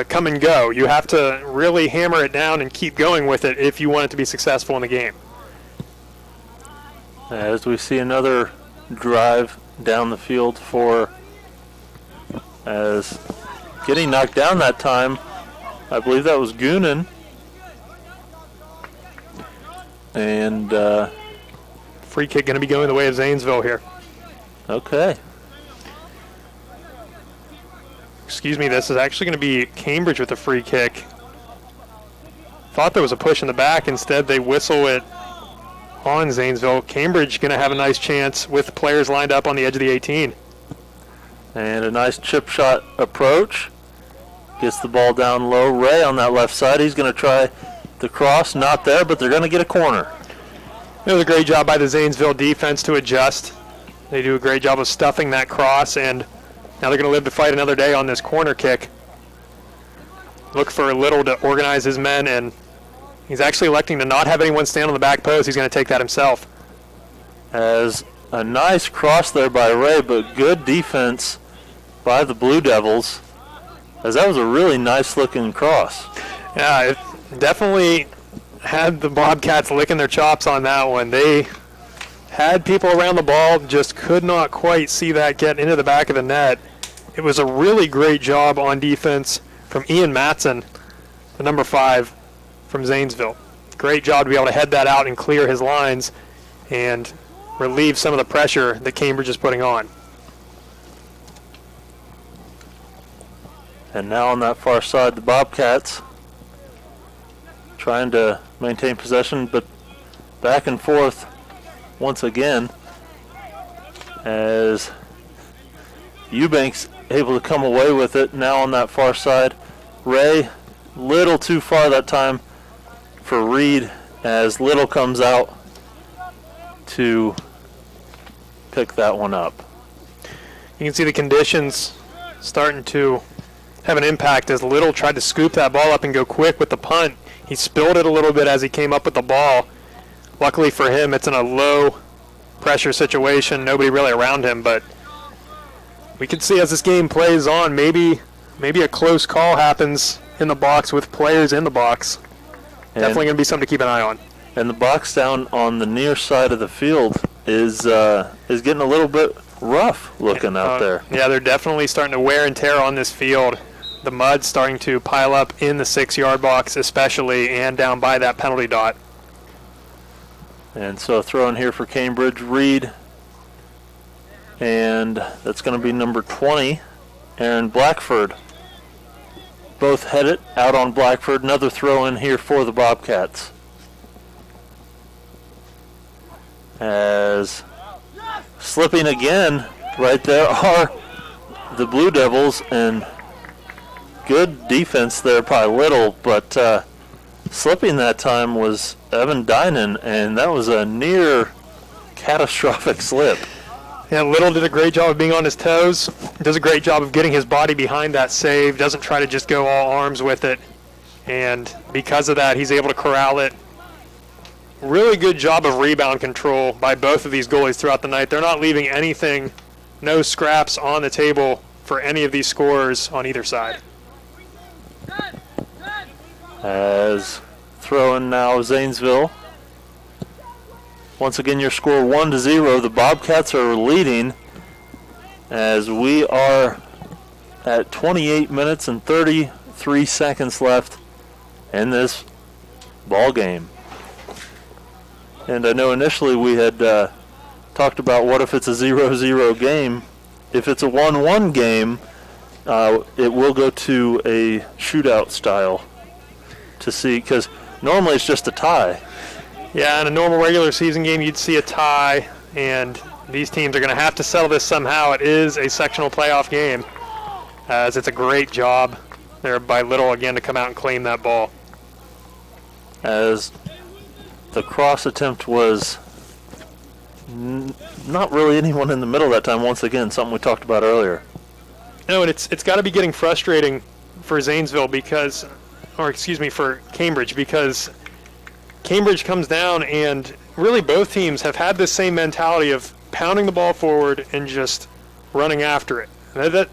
come and go. You have to really hammer it down and keep going with it if you want it to be successful in the game. As we see another drive down the field for, as getting knocked down that time, I believe that was Goonan. And free kick going to be going the way of Zanesville here. Okay. Excuse me, this is actually going to be Cambridge with a free kick. Thought there was a push in the back. Instead, they whistle it on Zanesville. Cambridge going to have a nice chance with players lined up on the edge of the 18. And a nice chip shot approach. Gets the ball down low. Ray on that left side. He's going to try the cross. Not there, but they're going to get a corner. It was a great job by the Zanesville defense to adjust. They do a great job of stuffing that cross, and now they're going to live to fight another day on this corner kick. Look for Little to organize his men, and he's actually electing to not have anyone stand on the back post. He's going to take that himself. As a nice cross there by Ray, but good defense by the Blue Devils, as that was a really nice looking cross. Yeah, it definitely had the Bobcats licking their chops on that one. They had people around the ball, just could not quite see that get into the back of the net. It was a really great job on defense from Ian Matson, the number 5 from Zanesville. Great job to be able to head that out and clear his lines and relieve some of the pressure that Cambridge is putting on. And now on that far side, the Bobcats trying to maintain possession, but back and forth once again as Eubanks able to come away with it. Now on that far side, Ray, little too far that time for Reed as Little comes out to pick that one up. You can see the conditions starting to have an impact as Little tried to scoop that ball up and go quick with the punt. He spilled it a little bit as he came up with the ball. Luckily for him, it's in a low pressure situation, nobody really around him, but we can see as this game plays on, maybe a close call happens in the box with players in the box. Definitely going to be something to keep an eye on. And the box down on the near side of the field is getting a little bit rough looking out there. Yeah, they're definitely starting to wear and tear on this field. The mud's starting to pile up in the 6-yard box especially, and down by that penalty dot. And so throw in here for Cambridge, Reed. And that's going to be number 20, Aaron Blackford. Both headed out on Blackford. Another throw in here for the Bobcats. As slipping again right there are the Blue Devils, and good defense there by Little, but slipping that time was Evan Dynan, and that was a near catastrophic slip. Yeah, Little did a great job of being on his toes. Does a great job of getting his body behind that save. Doesn't try to just go all arms with it. And because of that, he's able to corral it. Really good job of rebound control by both of these goalies throughout the night. They're not leaving anything, no scraps on the table for any of these scorers on either side. As throwing now Zanesville. Once again, your score 1-0. The Bobcats are leading as we are at 28 minutes and 33 seconds left in this ball game. And I know initially we had talked about what if it's a 0-0 game. If it's a 1-1 game, it will go to a shootout style to see, because normally it's just a tie. Yeah, in a normal regular season game, you'd see a tie, and these teams are going to have to settle this somehow. It is a sectional playoff game, as it's a great job there by Little again to come out and claim that ball. As the cross attempt was not really anyone in the middle that time. Once again, something we talked about earlier. No, and it's got to be getting frustrating for Zanesville for Cambridge, because Cambridge comes down, and really both teams have had this same mentality of pounding the ball forward and just running after it. That,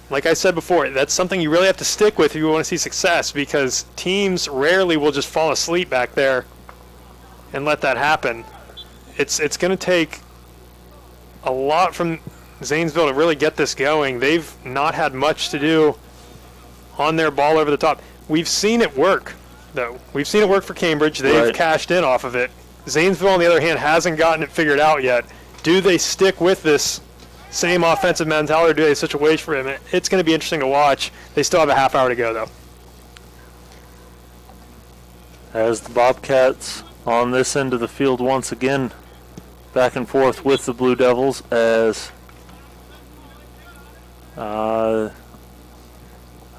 like I said before, that's something you really have to stick with if you want to see success, because teams rarely will just fall asleep back there and let that happen. It's going to take a lot from Zanesville to really get this going. They've not had much to do on their ball over the top. We've seen it work, though. We've seen it work for Cambridge. They've cashed in off of it. Zanesville, on the other hand, hasn't gotten it figured out yet. Do they stick with this same offensive mentality, or do they switch away from it? It's going to be interesting to watch. They still have a half hour to go, though. As the Bobcats on this end of the field once again back and forth with the Blue Devils, as I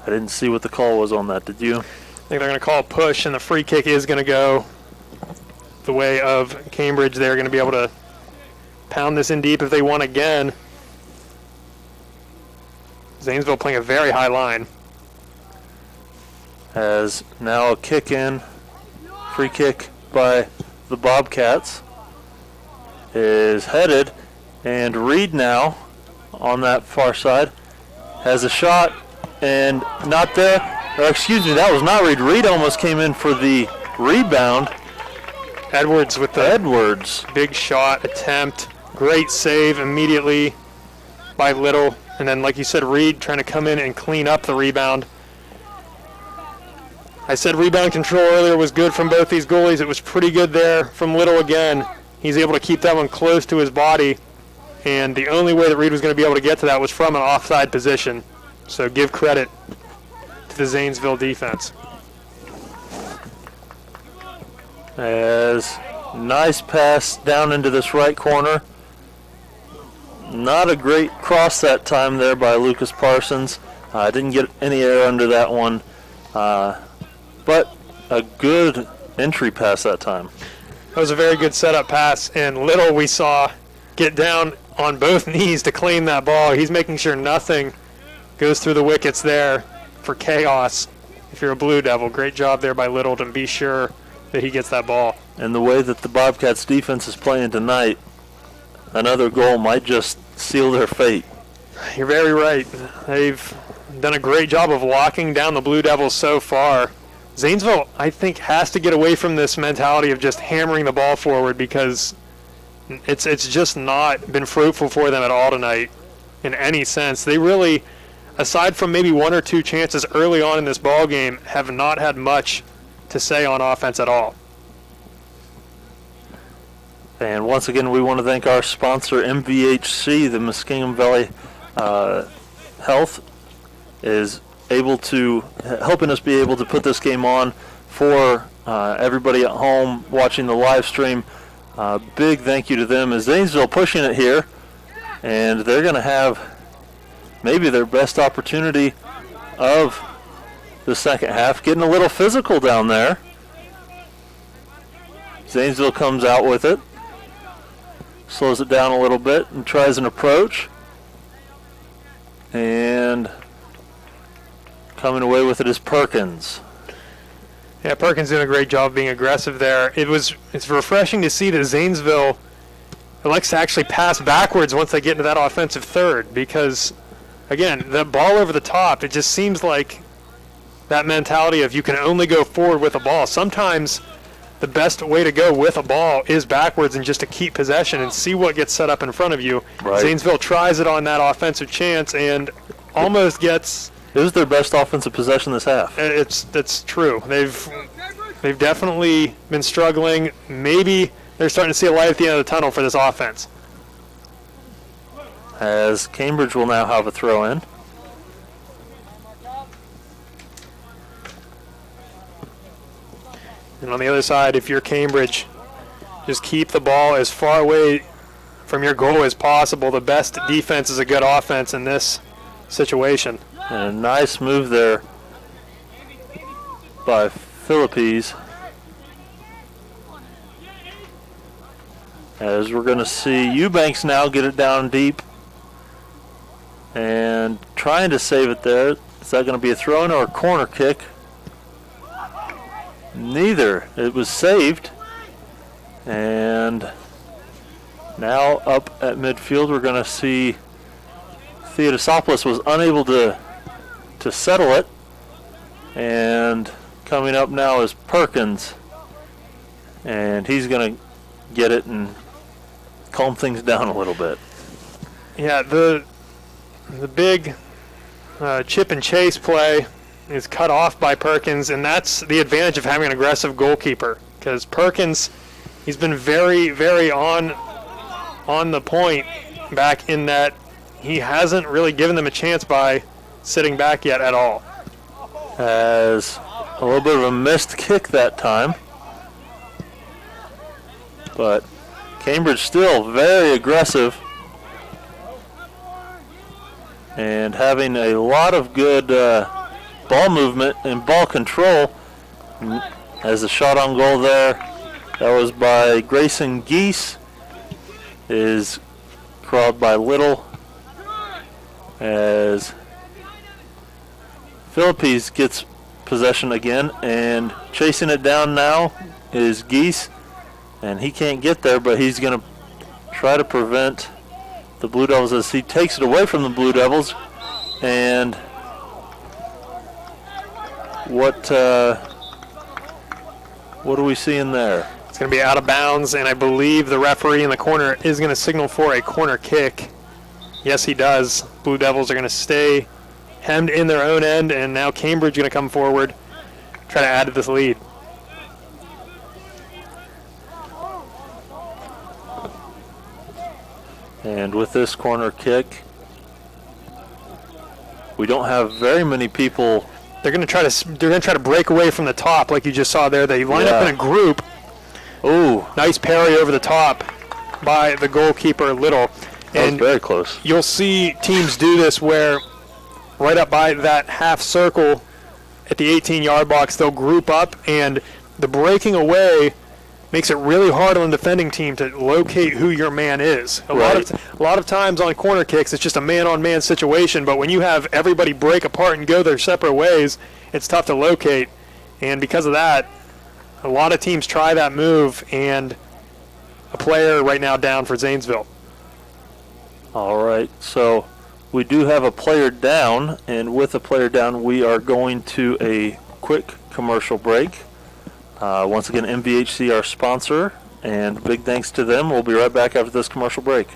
didn't see what the call was on that. Did you? I think they're going to call a push, and the free kick is going to go the way of Cambridge. They're going to be able to pound this in deep if they want again. Zanesville playing a very high line. As now a kick in, free kick by the Bobcats is headed, and Reed now on that far side has a shot, and not there. Or excuse me, that was not Reed. Reed almost came in for the rebound. Edwards with the big shot attempt. Great save immediately by Little. And then, like you said, Reed trying to come in and clean up the rebound. I said rebound control earlier was good from both these goalies. It was pretty good there from Little again. He's able to keep that one close to his body. And the only way that Reed was going to be able to get to that was from an offside position. So give credit to the Zanesville defense. As nice pass down into this right corner. Not a great cross that time there by Lucas Parsons. Didn't get any air under that one. But a good entry pass that time. That was a very good setup pass. And Little we saw get down on both knees to claim that ball. He's making sure nothing goes through the wickets there for chaos. If you're a Blue Devil, great job there by Little to be sure that he gets that ball. And the way that the Bobcats defense is playing tonight, another goal might just seal their fate. You're very right. They've done a great job of locking down the Blue Devils so far. Zanesville, I think, has to get away from this mentality of just hammering the ball forward, because it's just not been fruitful for them at all tonight in any sense. They really, aside from maybe one or two chances early on in this ball game, have not had much to say on offense at all. And once again, we want to thank our sponsor, MVHC. The Muskingum Valley Health is helping us be able to put this game on for everybody at home watching the live stream. Big thank you to them, as Zanesville pushing it here, and they're going to have maybe their best opportunity of the second half, getting a little physical down there. Zanesville comes out with it, slows it down a little bit and tries an approach, and coming away with it is Perkins. Yeah, Perkins doing a great job being aggressive there. It's refreshing to see that Zanesville elects to actually pass backwards once they get into that offensive third, because, again, the ball over the top, it just seems like that mentality of you can only go forward with a ball. Sometimes the best way to go with a ball is backwards and just to keep possession and see what gets set up in front of you. Right. Zanesville tries it on that offensive chance and almost gets... It was their best offensive possession this half. That's true. They've definitely been struggling. Maybe they're starting to see a light at the end of the tunnel for this offense. As Cambridge will now have a throw in. And on the other side, if you're Cambridge, just keep the ball as far away from your goal as possible. The best defense is a good offense in this situation. And a nice move there by Philippes. As we're going to see Eubanks now get it down deep and trying to save it there. Is that going to be a throw-in or a corner kick? Neither. It was saved. And now up at midfield, we're going to see Theodosopoulos was unable to settle it. And coming up now is Perkins. And he's going to get it and calm things down a little bit. Yeah, the big chip and chase play is cut off by Perkins, and that's the advantage of having an aggressive goalkeeper, because Perkins, he's been very, very on the point back in that he hasn't really given them a chance by sitting back yet at all. As a little bit of a missed kick that time. But Cambridge still very aggressive and having a lot of good ball movement and ball control. As a shot on goal there, that was by Grayson Geese, is crawled by Little, as Philippes gets possession again, and chasing it down now is Geese, and he can't get there, but he's going to try to prevent the Blue Devils as he takes it away from the Blue Devils. And what are we seeing there? It's going to be out of bounds, and I believe the referee in the corner is going to signal for a corner kick. Yes, he does. Blue Devils are going to stay hemmed in their own end, and now Cambridge going to come forward, try to add to this lead. And with this corner kick, we don't have very many people. They're going to try to break away from the top, like you just saw there. They line up in a group. Ooh, nice parry over the top by the goalkeeper Little. That was very close. You'll see teams do this where right up by that half circle at the 18-yard box, they'll group up, and the breaking away makes it really hard on the defending team to locate who your man is. A lot of times on corner kicks, it's just a man-on-man situation, but when you have everybody break apart and go their separate ways, it's tough to locate. And because of that, a lot of teams try that move, and a player right now down for Zanesville. All right, so we do have a player down, and with a player down, we are going to a quick commercial break. Once again, MVHC, our sponsor, and big thanks to them. We'll be right back after this commercial break.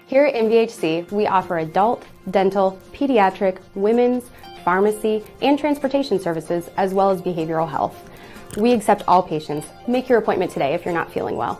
Here at MVHC, we offer adult, dental, pediatric, women's, pharmacy, and transportation services, as well as behavioral health. We accept all patients. Make your appointment today if you're not feeling well.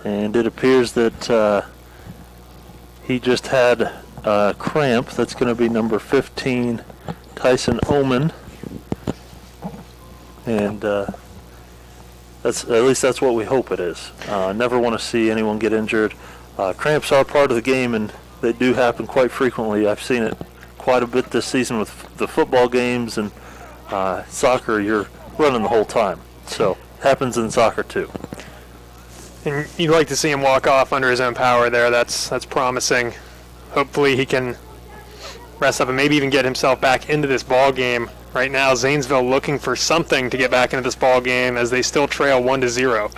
And it appears that he just had a cramp. That's going to be number 15, Tyson Oman. And that's, at least that's what we hope it is. Never want to see anyone get injured. Cramps are part of the game, and they do happen quite frequently. I've seen it quite a bit this season with the football games, and soccer, you're running the whole time. So it happens in soccer too. And you'd like to see him walk off under his own power there. That's promising. Hopefully he can rest up and maybe even get himself back into this ball game. Right now, Zanesville looking for something to get back into this ball game as they still trail 1-0.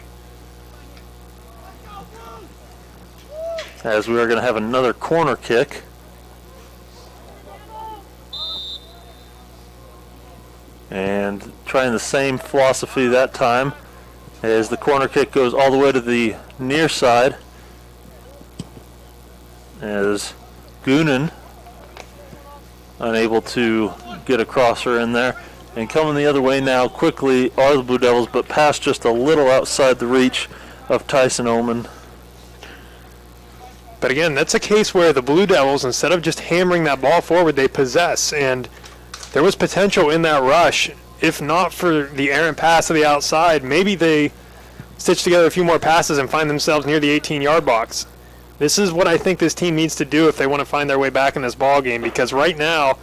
As we are going to have another corner kick. And trying the same philosophy that time, as the corner kick goes all the way to the near side, as Goonan unable to get a crosser in there. And coming the other way now quickly are the Blue Devils, but passed just a little outside the reach of Tyson Oman. But again, that's a case where the Blue Devils, instead of just hammering that ball forward, they possess. And there was potential in that rush. If not for the errant pass to the outside, maybe they stitch together a few more passes and find themselves near the 18-yard box. This is what I think this team needs to do if they want to find their way back in this ball game, because right now,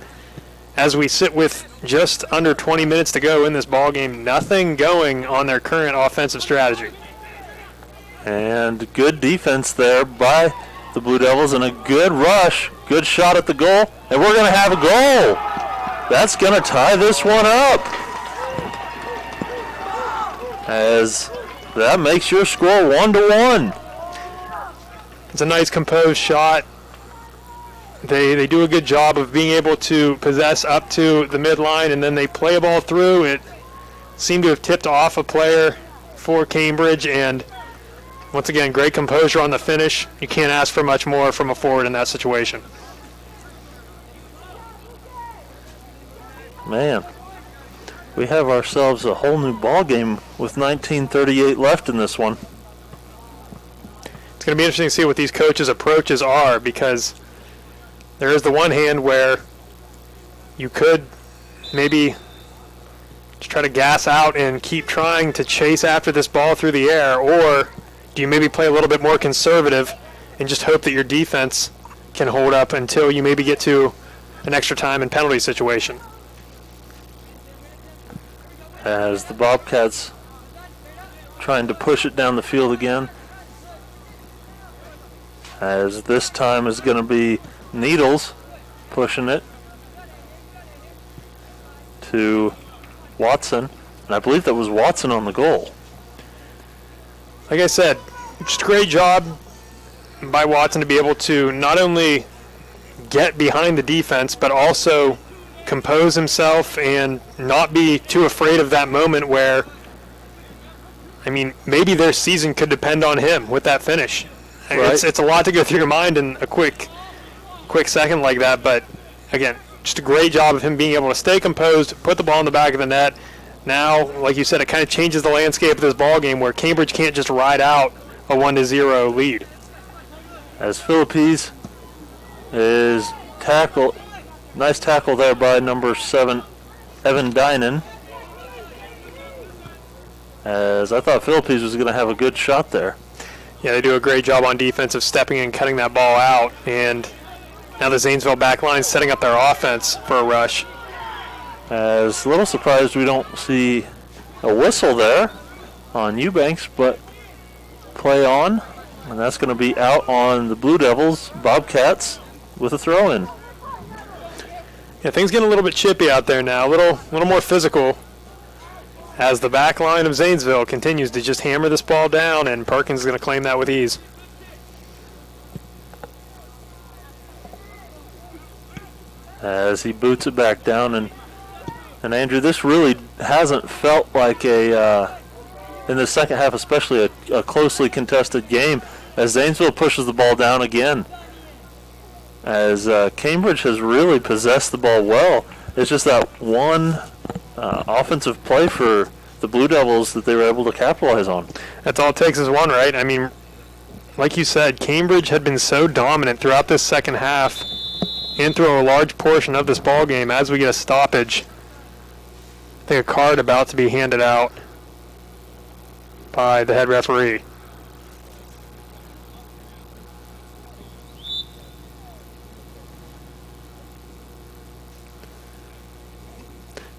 as we sit with just under 20 minutes to go in this ball game, nothing going on their current offensive strategy. And good defense there by the Blue Devils, and a good rush, good shot at the goal, and we're going to have a goal. That's going to tie this one up, as that makes your score 1-1. It's a nice composed shot. They do a good job of being able to possess up to the midline, and then they play a ball through. It seemed to have tipped off a player for Cambridge, and once again, great composure on the finish. You can't ask for much more from a forward in that situation. Man, we have ourselves a whole new ball game with 19:38 left in this one. It's going to be interesting to see what these coaches' approaches are, because there is the one hand where you could maybe just try to gas out and keep trying to chase after this ball through the air, or do you maybe play a little bit more conservative and just hope that your defense can hold up until you maybe get to an extra time and penalty situation? As the Bobcats trying to push it down the field again. As this time is going to be Needles pushing it to Watson. And I believe that was Watson on the goal. Like I said, just a great job by Watson to be able to not only get behind the defense, but also compose himself and not be too afraid of that moment where, I mean, maybe their season could depend on him with that finish. Right. It's a lot to go through your mind in a quick second like that, but again, just a great job of him being able to stay composed, put the ball in the back of the net. Now, like you said, it kind of changes the landscape of this ball game where Cambridge can't just ride out a 1-0 lead. As Philippines is tackled, nice tackle there by number 7, Evan Dynan. As I thought Philippines was going to have a good shot there. Yeah, they do a great job on defense of stepping in, cutting that ball out, and now the Zanesville back line setting up their offense for a rush. As a little surprised we don't see a whistle there on Eubanks, but play on, and that's going to be out on the Blue Devils, Bobcats, with a throw-in. Yeah, things getting a little bit chippy out there now, a little more physical, as the back line of Zanesville continues to just hammer this ball down, and Perkins is going to claim that with ease. As he boots it back down, and Andrew, this really hasn't felt like in the second half especially, a closely contested game, as Zanesville pushes the ball down again. As Cambridge has really possessed the ball well. It's just that one offensive play for the Blue Devils that they were able to capitalize on. That's all it takes is one, right? I mean, like you said, Cambridge had been so dominant throughout this second half and through a large portion of this ball game. As we get a stoppage, I think a card about to be handed out by the head referee.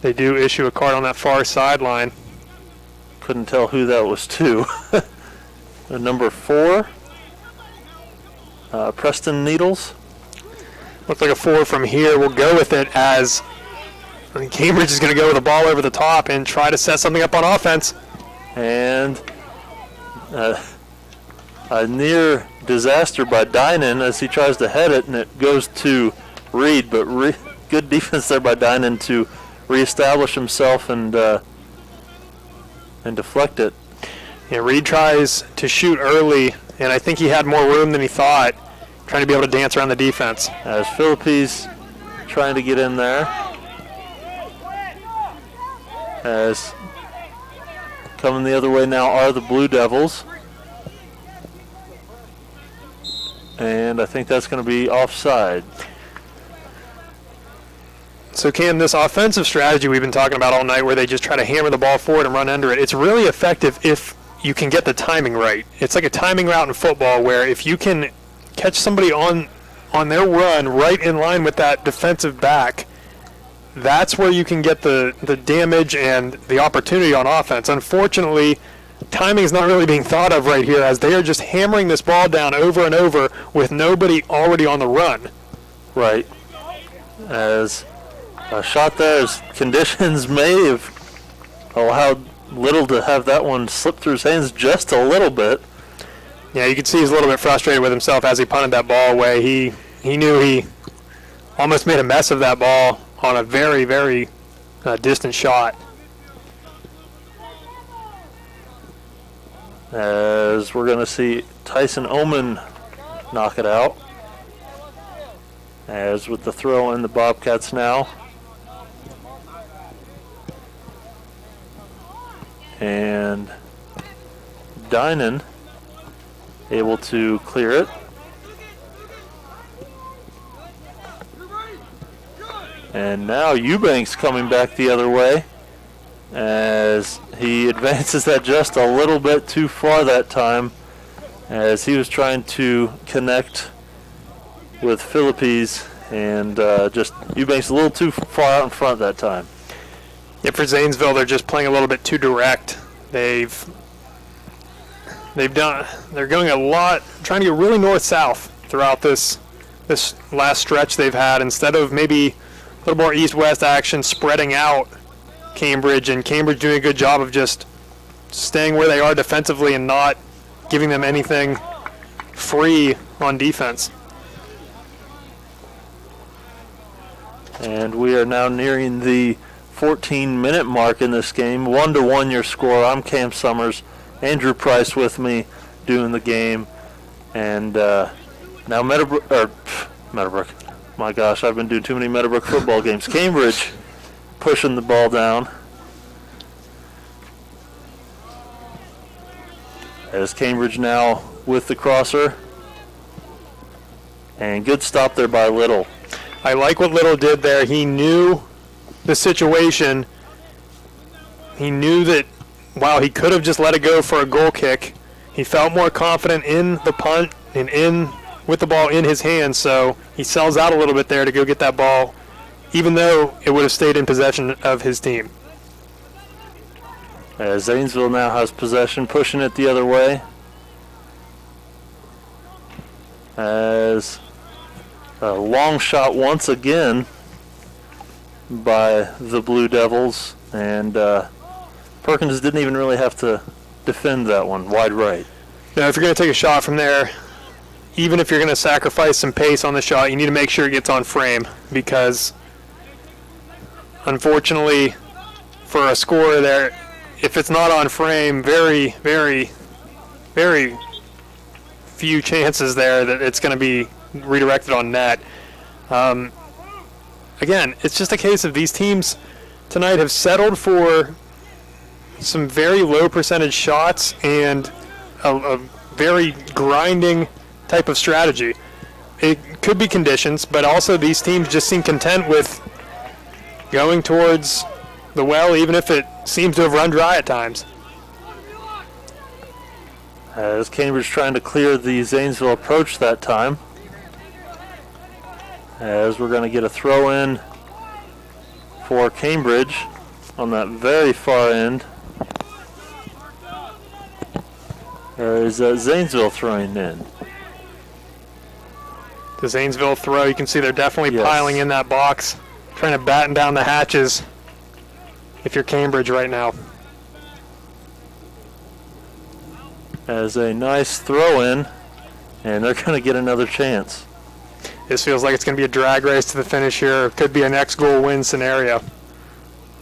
They do issue a card on that far sideline. Couldn't tell who that was to. Number 4, Preston Needles. Looks like a 4 from here. We'll go with it, as I think Cambridge is going to go with the ball over the top and try to set something up on offense. And a near disaster by Dynan as he tries to head it, and it goes to Reed. But good defense there by Dynan to reestablish himself and deflect it. Yeah, Reed tries to shoot early, and I think he had more room than he thought, trying to be able to dance around the defense. As Philippines trying to get in there. As coming the other way now are the Blue Devils. And I think that's going to be offside. So, Cam, this offensive strategy we've been talking about all night, where they just try to hammer the ball forward and run under it, it's really effective if you can get the timing right. It's like a timing route in football, where if you can catch somebody on their run right in line with that defensive back, that's where you can get the damage and the opportunity on offense. Unfortunately, timing is not really being thought of right here, as they are just hammering this ball down over and over with nobody already on the run. Right. As a shot there, as conditions may have allowed Little to have that one slip through his hands just a little bit. Yeah, you can see he's a little bit frustrated with himself as he punted that ball away. He knew he almost made a mess of that ball on a very, very distant shot. As we're going to see Tyson Oman knock it out. As with the throw in the Bobcats now. And Dinan able to clear it. And now Eubanks coming back the other way as he advances that just a little bit too far that time, as he was trying to connect with Philippes, and just Eubanks a little too far out in front that time. Yeah, for Zanesville, they're just playing a little bit too direct. They're going a lot, trying to get really north-south throughout this last stretch they've had, instead of maybe a little more east-west action spreading out Cambridge, and Cambridge doing a good job of just staying where they are defensively and not giving them anything free on defense. And we are now nearing the 14-minute mark in this game. 1-1 your score. I'm Cam Summers. Andrew Price with me doing the game. And now Meadowbrook. My gosh, I've been doing too many Meadowbrook football games. Cambridge pushing the ball down. As Cambridge now with the crosser. And good stop there by Little. I like what Little did there. He knew the situation. He knew that while he could have just let it go for a goal kick, he felt more confident in the punt and in with the ball in his hands, so he sells out a little bit there to go get that ball, even though it would have stayed in possession of his team. As Zanesville now has possession, pushing it the other way. As a long shot once again by the Blue Devils, and Perkins didn't even really have to defend that one, wide right. Now, if you're going to take a shot from there, even if you're going to sacrifice some pace on the shot, you need to make sure it gets on frame, because unfortunately for a scorer there, if it's not on frame, very, very, very few chances there that it's going to be redirected on net. Again, it's just a case of these teams tonight have settled for some very low percentage shots and a very grinding type of strategy. It could be conditions, but also these teams just seem content with going towards the well, even if it seems to have run dry at times. As Cambridge trying to clear the Zanesville approach that time. As we're going to get a throw in for Cambridge on that very far end. There is Zanesville throwing in. The Zanesville throw, you can see they're definitely piling in that box, trying to batten down the hatches if you're Cambridge right now. As a nice throw in, and they're going to get another chance. This feels like it's going to be a drag race to the finish here. It could be an X-goal win scenario.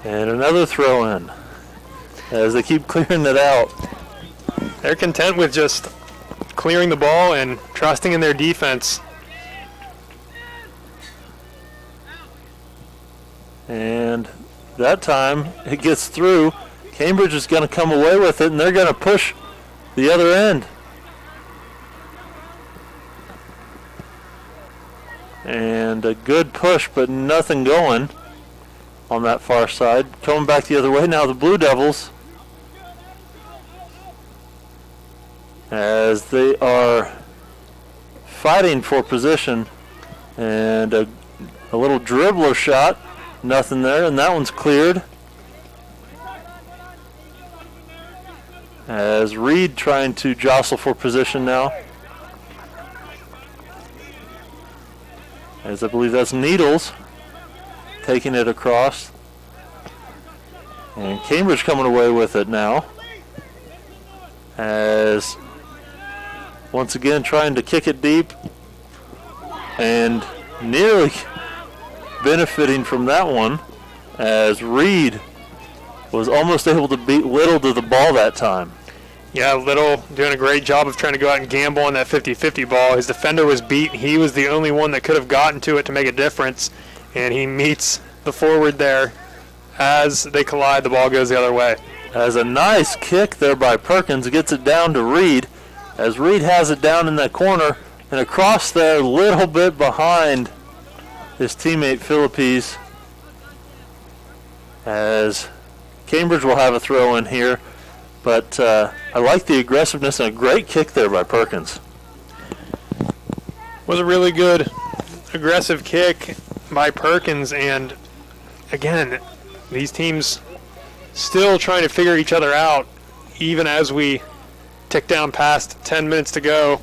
And another throw in as they keep clearing it out. They're content with just clearing the ball and trusting in their defense. And that time it gets through. Cambridge is going to come away with it, and they're going to push the other end. And a good push, but nothing going on that far side. Coming back the other way now, the Blue Devils, as they are fighting for position. And a little dribbler shot, nothing there, and that one's cleared. As Reed trying to jostle for position now. As I believe that's Needles taking it across. And Cambridge coming away with it now. As once again trying to kick it deep. And nearly benefiting from that one, as Reed was almost able to beat Little to the ball that time. Yeah, Little doing a great job of trying to go out and gamble on that 50-50 ball. His defender was beat. He was the only one that could have gotten to it to make a difference, and he meets the forward there. As they collide, the ball goes the other way. As a nice kick there by Perkins, gets it down to Reed. As Reed has it down in that corner and across there, a little bit behind his teammate Philippes. As Cambridge will have a throw in here, but I like the aggressiveness and a great kick there by Perkins. Was a really good aggressive kick by Perkins, and again, these teams still trying to figure each other out even as we tick down past 10 minutes to go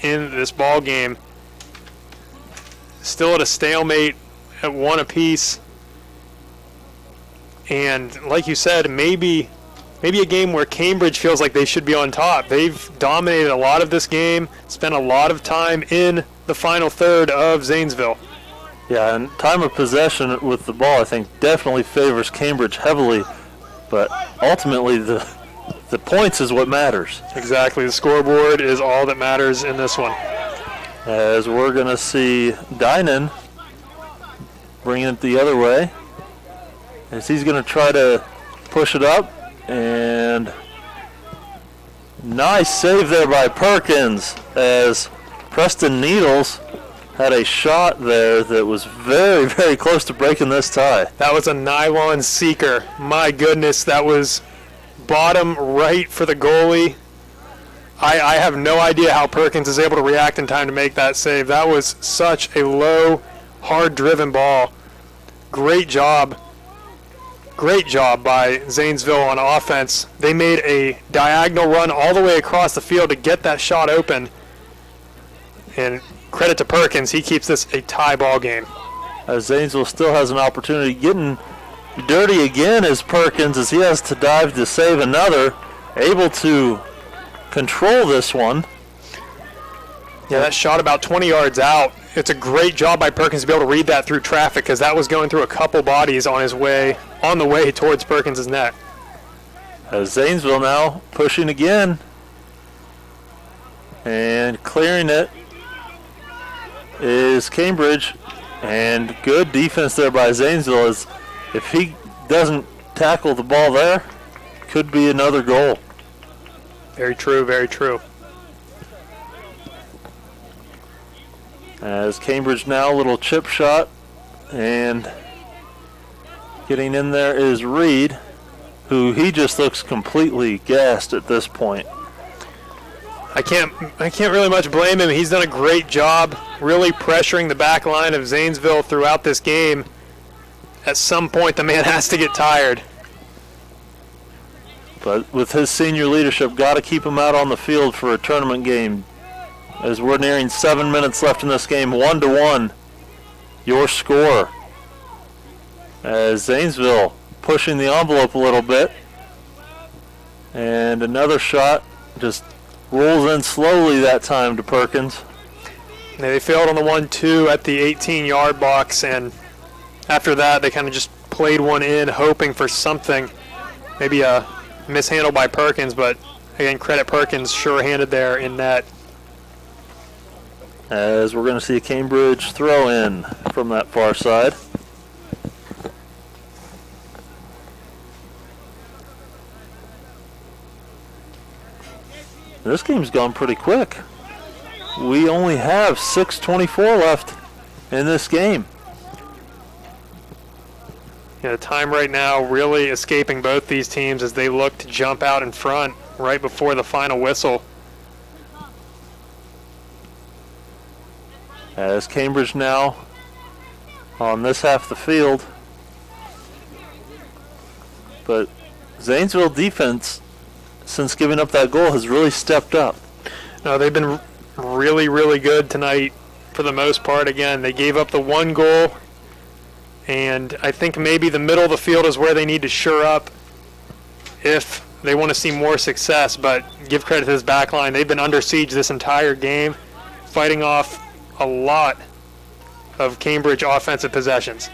in this ball game. Still at a stalemate at one apiece. And like you said, maybe a game where Cambridge feels like they should be on top. They've dominated a lot of this game, spent a lot of time in the final third of Zanesville. Yeah, and time of possession with the ball, I think, definitely favors Cambridge heavily. But ultimately, the points is what matters. Exactly. The scoreboard is all that matters in this one. As we're going to see Dynan bringing it the other way. As he's going to try to push it up. And nice save there by Perkins. As Preston Needles had a shot there that was very, very close to breaking this tie. That was a nylon seeker. My goodness, that was bottom right for the goalie. I have no idea how Perkins is able to react in time to make that save. That was such a low, hard-driven ball. Great job. Great job by Zanesville on offense. They made a diagonal run all the way across the field to get that shot open. And credit to Perkins, he keeps this a tie ball game. As Zanesville still has an opportunity, getting dirty again is Perkins as he has to dive to save another, able to control this one. Yeah, that shot about 20 yards out. It's a great job by Perkins to be able to read that through traffic because that was going through a couple bodies on the way towards Perkins' net. As Zanesville now pushing again and clearing it is Cambridge, and good defense there by Zanesville. As if he doesn't tackle the ball there, could be another goal. Very true, very true. As Cambridge now, a little chip shot, and getting in there is Reed, who he just looks completely gassed at this point. I can't really much blame him. He's done a great job really pressuring the back line of Zanesville throughout this game. At some point, the man has to get tired. But with his senior leadership, got to keep him out on the field for a tournament game. As we're nearing 7 minutes left in this game, 1-1, your score. As Zanesville pushing the envelope a little bit. And another shot just rolls in slowly that time to Perkins. They failed on the 1-2 at the 18-yard box, and after that they kind of just played one in, hoping for something. Maybe a mishandle by Perkins, but again, credit Perkins, sure-handed there in net. As we're going to see a Cambridge throw in from that far side. This game's gone pretty quick. We only have 6:24 left in this game. Yeah, the time right now really escaping both these teams as they look to jump out in front right before the final whistle. As Cambridge now on this half of the field. But Zanesville defense, since giving up that goal, has really stepped up. No, they've been really, really good tonight for the most part. Again, they gave up the one goal, and I think maybe the middle of the field is where they need to shore up if they want to see more success. But give credit to this back line. They've been under siege this entire game, fighting off a lot of Cambridge offensive possessions.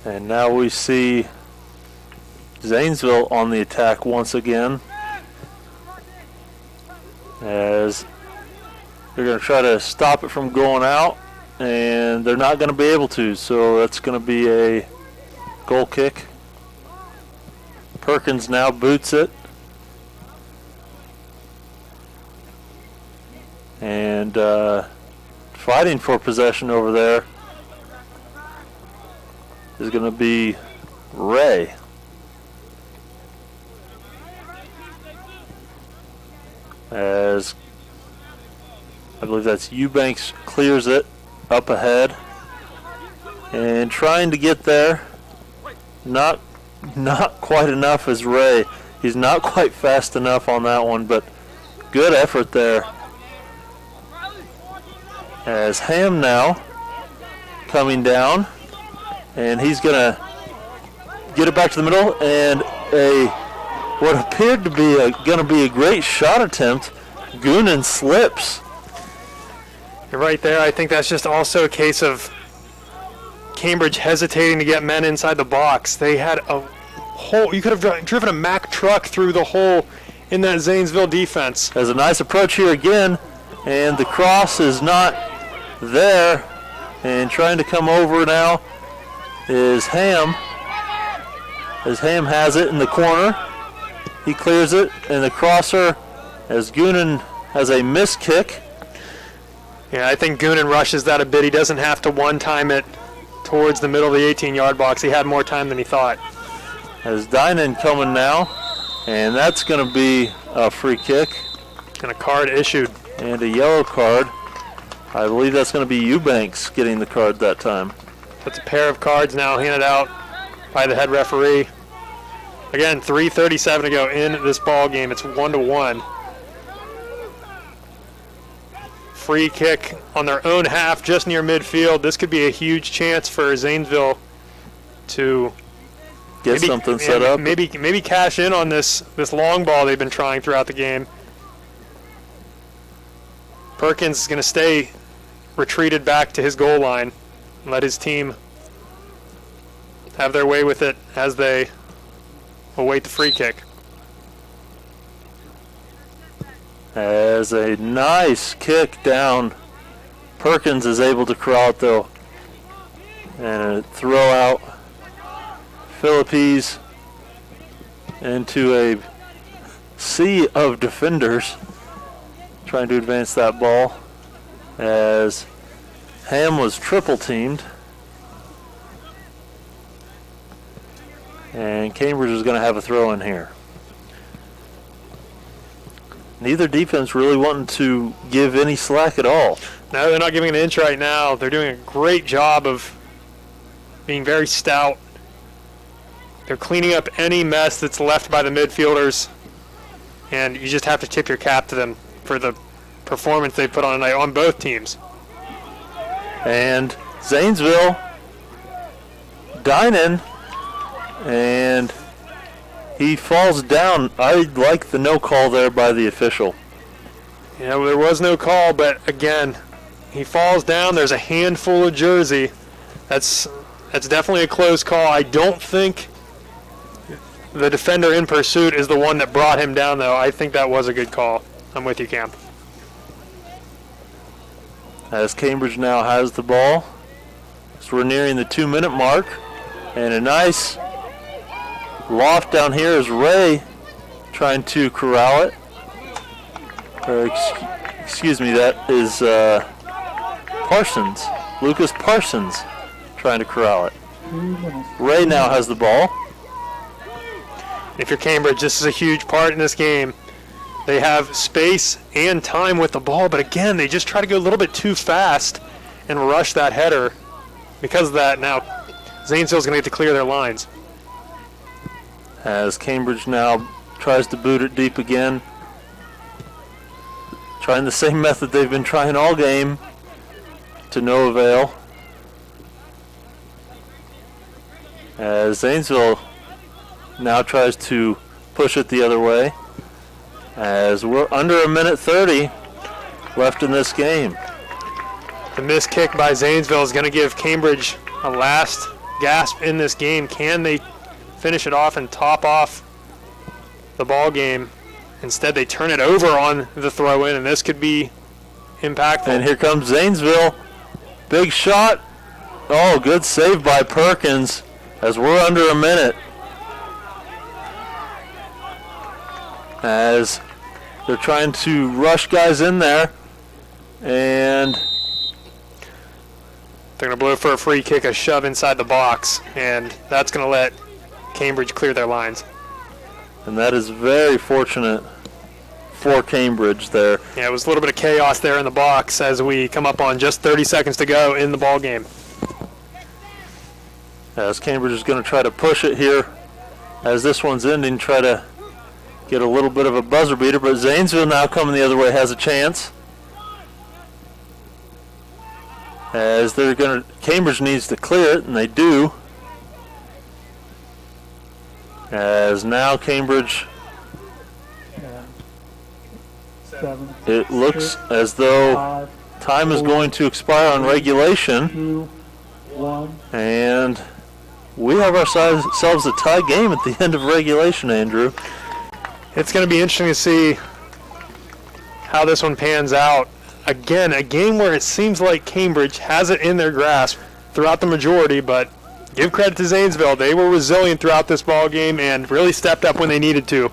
And now we see Zanesville on the attack once again, as they're going to try to stop it from going out, and they're not going to be able to, so that's going to be a goal kick. Perkins now boots it. And fighting for possession over there is going to be Ray. As I believe that's Eubanks clears it up ahead and trying to get there. Not quite enough as Ray. He's not quite fast enough on that one, but good effort there. As Ham now coming down, and he's gonna get it back to the middle, and what appeared to be gonna be a great shot attempt. Goonan slips. You're right there. I think that's just also a case of Cambridge hesitating to get men inside the box. They had a hole. You could have driven a Mack truck through the hole in that Zanesville defense. There's a nice approach here again, and the cross is not there. And trying to come over now is Ham. As Ham has it in the corner. He clears it, and the crosser, as Goonan has a missed kick. Yeah, I think Goonan rushes that a bit. He doesn't have to one-time it towards the middle of the 18-yard box. He had more time than he thought. As Dinan coming now, and that's going to be a free kick. And a card issued. And a yellow card. I believe that's going to be Eubanks getting the card that time. That's a pair of cards now handed out by the head referee. Again, 3:37 to go in this ball game. It's 1-1. Free kick on their own half, just near midfield. This could be a huge chance for Zanesville to get something set up. Maybe cash in on this long ball they've been trying throughout the game. Perkins is going to stay retreated back to his goal line and let his team have their way with it as they await the free kick. As a nice kick down, Perkins is able to corral it though. And a throw out Philippines into a sea of defenders trying to advance that ball as Ham was triple teamed. And Cambridge is going to have a throw in here. Neither defense really wanting to give any slack at all. No, they're not giving an inch right now. They're doing a great job of being very stout. They're cleaning up any mess that's left by the midfielders. And you just have to tip your cap to them for the performance they put on tonight on both teams. And Zanesville, Dinan, and he falls down. I like the no call there by the official. Yeah, well, there was no call, but again, he falls down. There's a handful of jersey. That's definitely a close call. I don't think the defender in pursuit is the one that brought him down, though. I think that was a good call. I'm with you, Cam. As Cambridge now has the ball. So we're nearing the 2-minute mark. And a nice loft down here is Ray trying to corral it. Or excuse me, that is Parsons. Lucas Parsons trying to corral it. Ray now has the ball. If you're Cambridge, this is a huge part in this game. They have space and time with the ball, but again, they just try to go a little bit too fast and rush that header. Because of that, now Zanesville's going to get to clear their lines. As Cambridge now tries to boot it deep again. Trying the same method they've been trying all game to no avail. As Zanesville now tries to push it the other way. As we're under 1:30 left in this game. The missed kick by Zanesville is going to give Cambridge a last gasp in this game. Can they finish it off and top off the ball game? Instead, they turn it over on the throw-in, and this could be impactful. And here comes Zanesville. Big shot. Oh, good save by Perkins as we're under a minute. as they're trying to rush guys in there, and they're going to blow for a free kick, a shove inside the box, and that's going to let Cambridge clear their lines. And that is very fortunate for Cambridge there. Yeah, it was a little bit of chaos there in the box as we come up on just 30 seconds to go in the ball game. As Cambridge is going to try to push it here as this one's ending, try to get a little bit of a buzzer beater, but Zanesville now coming the other way has a chance. As they're going to, Cambridge needs to clear it, and they do. As now Cambridge, it looks as though time is going to expire on regulation, and we have ourselves a tie game at the end of regulation, Andrew. It's going to be interesting to see how this one pans out. Again, a game where it seems like Cambridge has it in their grasp throughout the majority, but give credit to Zanesville. They were resilient throughout this ball game and really stepped up when they needed to.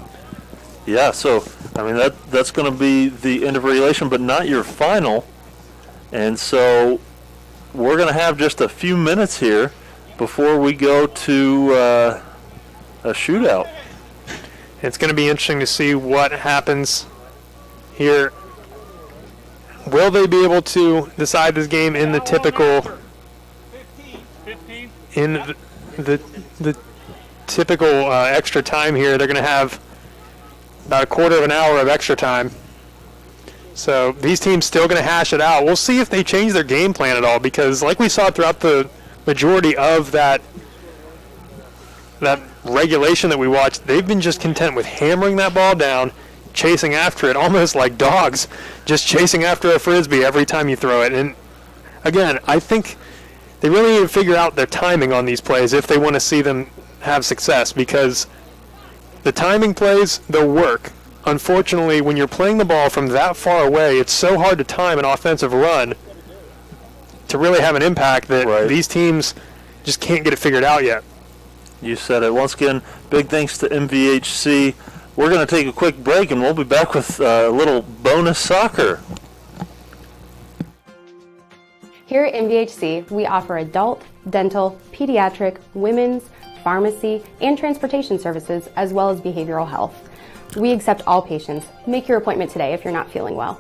Yeah, so, I mean, that's going to be the end of regulation, but not your final. And so we're going to have just a few minutes here before we go to a shootout. It's going to be interesting to see what happens here. Will they be able to decide this game in the typical the typical extra time here? They're going to have about a quarter of an hour of extra time. So these teams still going to hash it out. We'll see if they change their game plan at all, because like we saw throughout the majority of that regulation that we watched, they've been just content with hammering that ball down, chasing after it, almost like dogs, just chasing after a frisbee every time you throw it. And again, I think they really need to figure out their timing on these plays if they want to see them have success, because the timing plays, they'll work. Unfortunately, when you're playing the ball from that far away, it's so hard to time an offensive run to really have an impact that these teams just can't get it figured out yet. You said it. Once again, big thanks to MVHC. We're going to take a quick break, and we'll be back with a little bonus soccer. Here at MVHC, we offer adult, dental, pediatric, women's, pharmacy, and transportation services, as well as behavioral health. We accept all patients. Make your appointment today if you're not feeling well.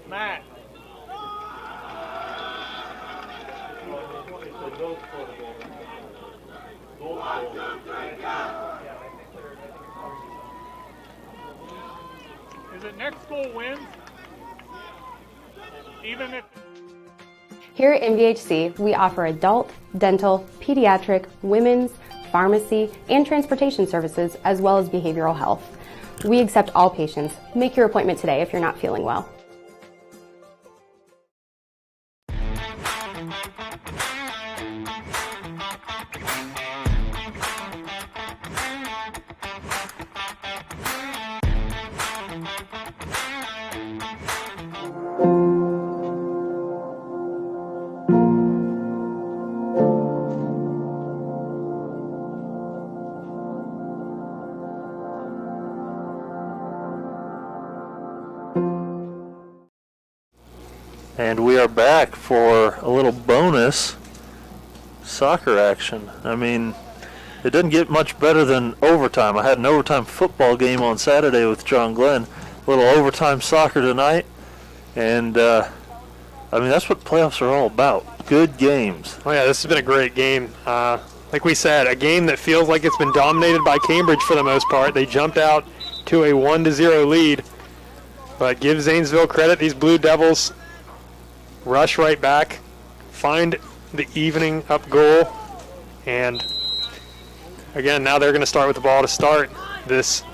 Matt. Is it next goal wins? Even if... Here at MVHC, we offer adult, dental, pediatric, women's, pharmacy, and transportation services, as well as behavioral health. We accept all patients. Make your appointment today if you're not feeling well. And we are back for a little bonus soccer action. I mean, it doesn't get much better than overtime. I had an overtime football game on Saturday with John Glenn. A little overtime soccer tonight. And, I mean, that's what playoffs are all about. Good games. Oh, yeah, this has been a great game. Like we said, a game that feels like it's been dominated by Cambridge for the most part. They jumped out to a 1-0 lead. But give Zanesville credit. These Blue Devils rush right back, find the evening up goal, and again, now they're going to start with the ball to start this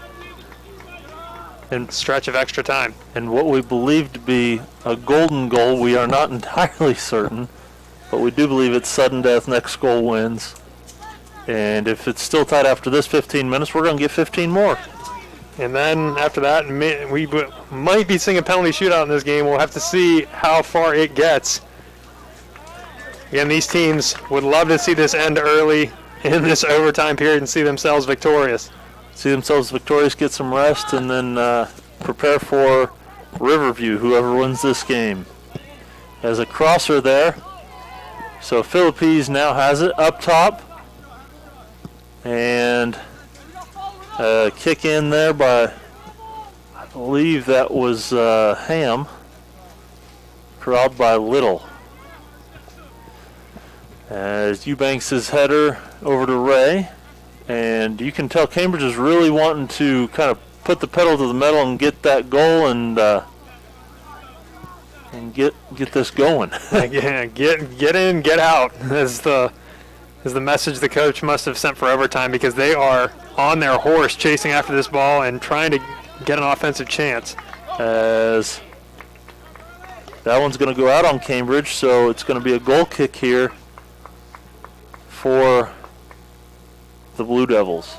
stretch of extra time. And what we believe to be a golden goal, we are not entirely certain, but we do believe it's sudden death, next goal wins. And if it's still tied after this 15 minutes, we're going to get 15 more. And then after that, we might be seeing a penalty shootout in this game. We'll have to see how far it gets. Again, these teams would love to see this end early in this overtime period and see themselves victorious. See themselves victorious, get some rest, and then prepare for Riverview, whoever wins this game. As a crosser there. So Philippines now has it up top. And kick in there by, I believe that was Ham, corralled by Little. As Eubanks' header over to Ray, and you can tell Cambridge is really wanting to kind of put the pedal to the metal and get that goal and get this going. Yeah, get in, get out is the message the coach must have sent for overtime, because they are on their horse chasing after this ball and trying to get an offensive chance. As that one's going to go out on Cambridge, so it's going to be a goal kick here for the Blue Devils.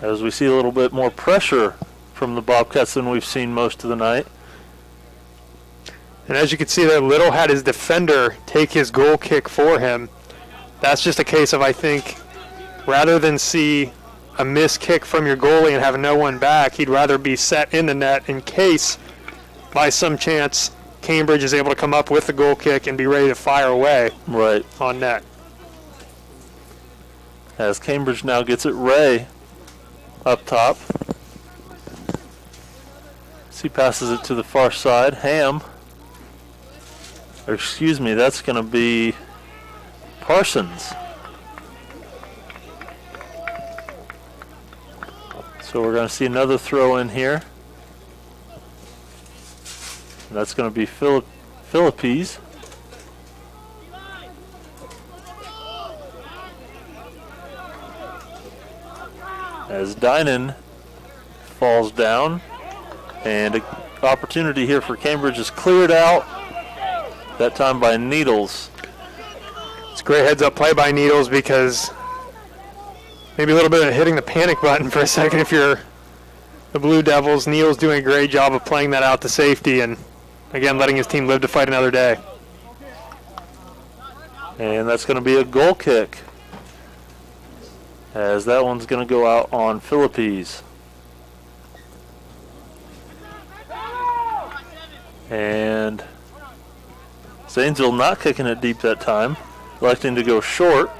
As we see a little bit more pressure from the Bobcats than we've seen most of the night. And as you can see there, Little had his defender take his goal kick for him. That's just a case of, I think, rather than see a missed kick from your goalie and have no one back, he'd rather be set in the net in case, by some chance, Cambridge is able to come up with the goal kick and be ready to fire away on net. As Cambridge now gets it, Ray up top. He passes it to the far side. Ham. Or excuse me, that's going to be Parsons. So we're going to see another throw in here. And that's going to be Philippines. As Dynan falls down. And an opportunity here for Cambridge is cleared out. That time by Needles. It's a great heads-up play by Needles, because maybe a little bit of hitting the panic button for a second if you're the Blue Devils. Needles doing a great job of playing that out to safety and, again, letting his team live to fight another day. And that's going to be a goal kick, as that one's going to go out on Philippines. And Zanesville not kicking it deep that time, electing to go short.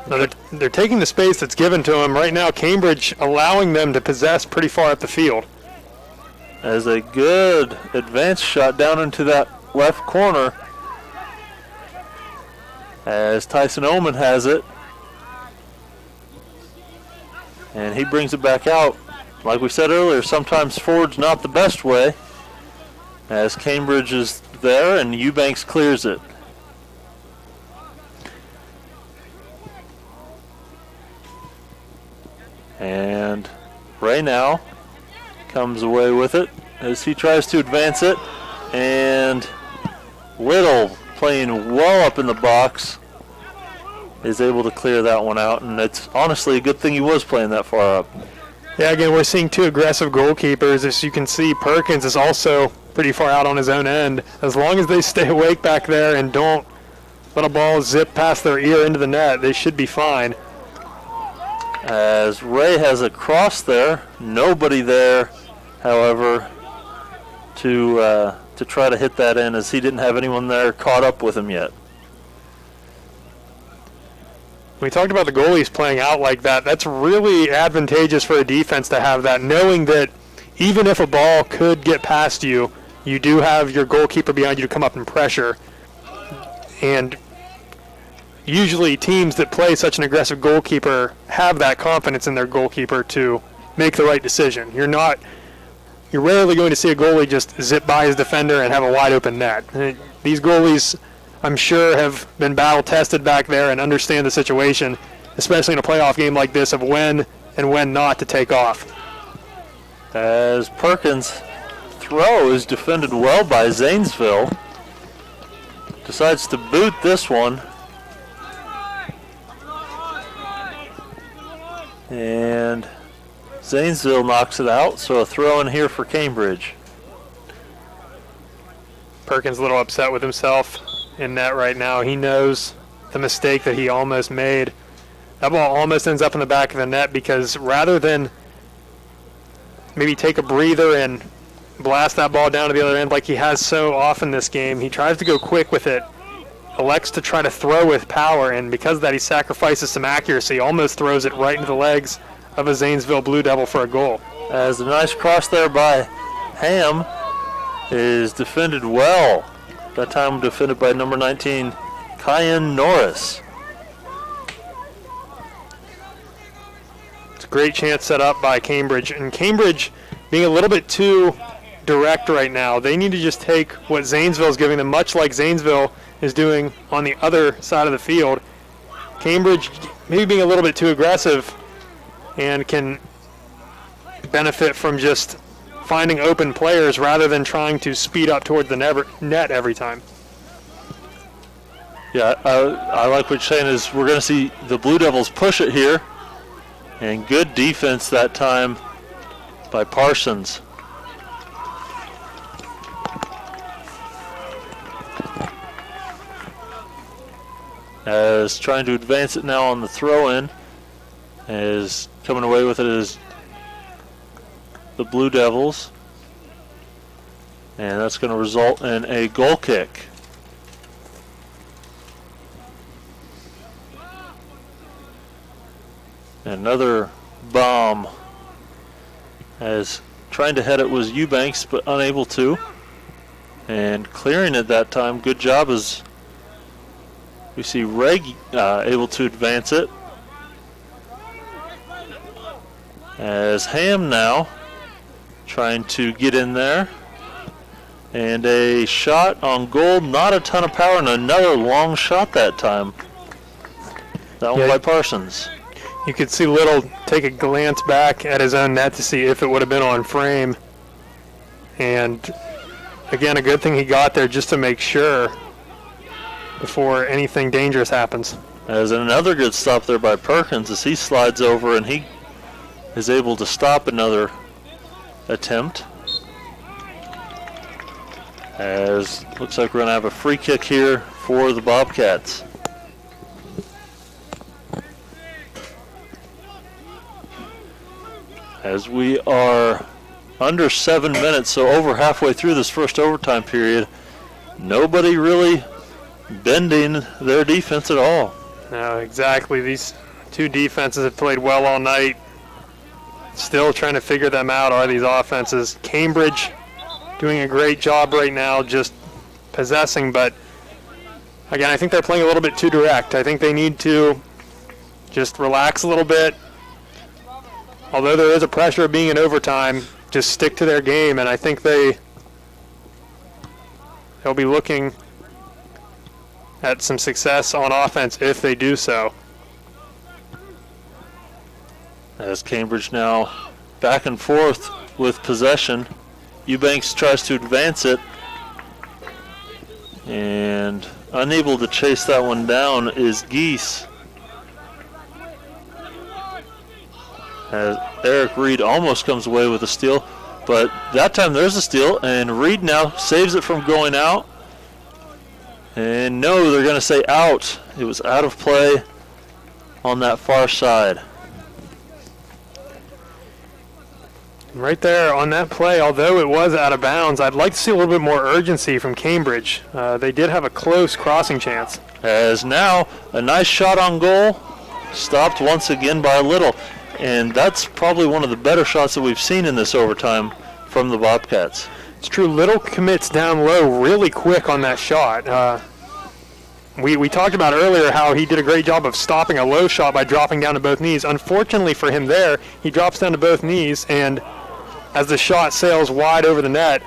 Now they're taking the space that's given to them. Right now, Cambridge allowing them to possess pretty far up the field. As a good advanced shot down into that left corner. As Tyson Oman has it. And he brings it back out. Like we said earlier, sometimes forward's not the best way. As Cambridge is there and Eubanks clears it. And Ray now comes away with it as he tries to advance it. And Little, playing well up in the box, is able to clear that one out. And it's honestly a good thing he was playing that far up. Yeah, again, we're seeing two aggressive goalkeepers. As you can see, Perkins is also pretty far out on his own end. As long as they stay awake back there and don't let a ball zip past their ear into the net, they should be fine. As Ray has a cross there, nobody there, however, to try to hit that in, as he didn't have anyone there caught up with him yet. We talked about the goalies playing out like that. That's really advantageous for a defense to have that, knowing that even if a ball could get past you, you do have your goalkeeper behind you to come up and pressure. And usually teams that play such an aggressive goalkeeper have that confidence in their goalkeeper to make the right decision. You're rarely going to see a goalie just zip by his defender and have a wide open net. These goalies, I'm sure, have been battle tested back there and understand the situation, especially in a playoff game like this, of when and when not to take off. As Perkins' throw is defended well by Zanesville. Decides to boot this one. And Zanesville knocks it out, so a throw in here for Cambridge. Perkins a little upset with himself in net right now. He knows the mistake that he almost made. That ball almost ends up in the back of the net because rather than maybe take a breather and blast that ball down to the other end like he has so often this game, he tries to go quick with it, elects to try to throw with power, and because of that he sacrifices some accuracy, almost throws it right into the legs of a Zanesville Blue Devil for a goal. As a nice cross there by Ham is defended well. That time defended by number 19, Kyan Norris. It's a great chance set up by Cambridge, and Cambridge being a little bit too direct right now. They need to just take what Zanesville is giving them, much like Zanesville is doing on the other side of the field. Cambridge maybe being a little bit too aggressive and can benefit from just finding open players rather than trying to speed up toward the net every time. Yeah, I like what you're saying is we're going to see the Blue Devils push it here, and good defense that time by Parsons. As trying to advance it now on the throw-in, as coming away with it is the Blue Devils, and that's going to result in a goal kick. Another bomb, as trying to head it was Eubanks but unable to, and clearing it that time. Good job as we see Reg able to advance it. As Ham now trying to get in there. And a shot on goal, not a ton of power, and another long shot that time. That one by Parsons. You could see Little take a glance back at his own net to see if it would have been on frame. And again, a good thing he got there just to make sure before anything dangerous happens. As another good stop there by Perkins as he slides over and he is able to stop another attempt. As looks like we're going to have a free kick here for the Bobcats. As we are under 7 minutes, so over halfway through this first overtime period, nobody really bending their defense at all. No, exactly. These two defenses have played well all night. Still trying to figure them out, are these offenses. Cambridge doing a great job right now just possessing, but again, I think they're playing a little bit too direct. I think they need to just relax a little bit. Although there is a pressure of being in overtime, just stick to their game, and I think they'll be looking at some success on offense if they do so. As Cambridge now back and forth with possession. Eubanks tries to advance it, and unable to chase that one down is Geese. As Eric Reed almost comes away with a steal, but that time there's a steal, and Reed now saves it from going out. And no, they're going to say out. It was out of play on that far side. Right there on that play, although it was out of bounds, I'd like to see a little bit more urgency from Cambridge. They did have a close crossing chance. As now a nice shot on goal, stopped once again by Little. And that's probably one of the better shots that we've seen in this overtime from the Bobcats. It's true, Little commits down low really quick on that shot. We talked about earlier how he did a great job of stopping a low shot by dropping down to both knees. Unfortunately for him there, he drops down to both knees, and as the shot sails wide over the net,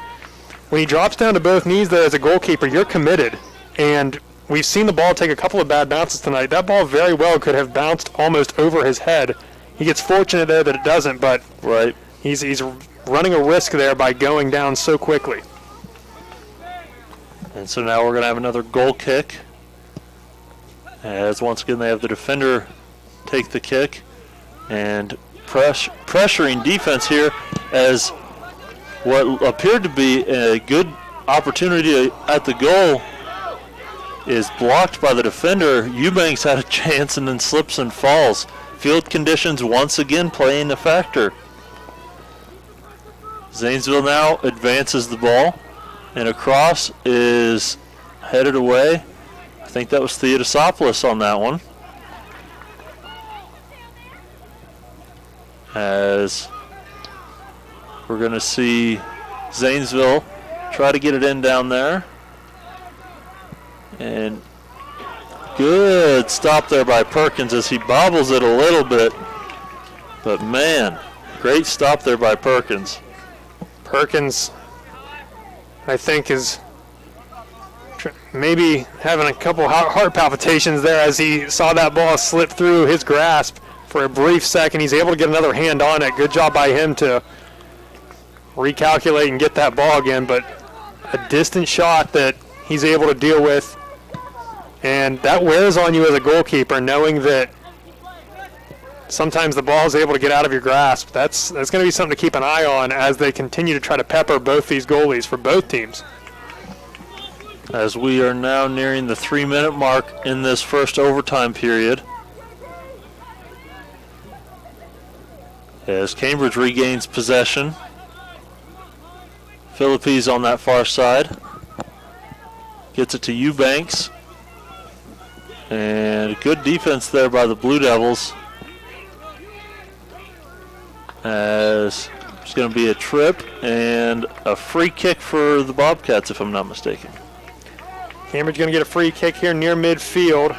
when he drops down to both knees there as a goalkeeper, you're committed. And we've seen the ball take a couple of bad bounces tonight. That ball very well could have bounced almost over his head. He gets fortunate there that it doesn't, but right, he's running a risk there by going down so quickly. And so now we're going to have another goal kick, as once again they have the defender take the kick, and pressuring defense here as what appeared to be a good opportunity at the goal is blocked by the defender. Eubanks had a chance and then slips and falls. Field conditions once again playing a factor. Zanesville now advances the ball, and a cross is headed away. I think that was Theodosopoulos on that one. As we're going to see Zanesville try to get it in down there. And good stop there by Perkins as he bobbles it a little bit. But man, great stop there by Perkins. Perkins, I think, is maybe having a couple heart palpitations there as he saw that ball slip through his grasp for a brief second. He's able to get another hand on it. Good job by him to recalculate and get that ball again, but a distant shot that he's able to deal with. And that wears on you as a goalkeeper, knowing that sometimes the ball is able to get out of your grasp. That's going to be something to keep an eye on as they continue to try to pepper both these goalies for both teams. As we are now nearing the 3-minute mark in this first overtime period, as Cambridge regains possession. Philippes on that far side. Gets it to Eubanks. And good defense there by the Blue Devils. As it's going to be a trip and a free kick for the Bobcats, if I'm not mistaken. Cambridge going to get a free kick here near midfield.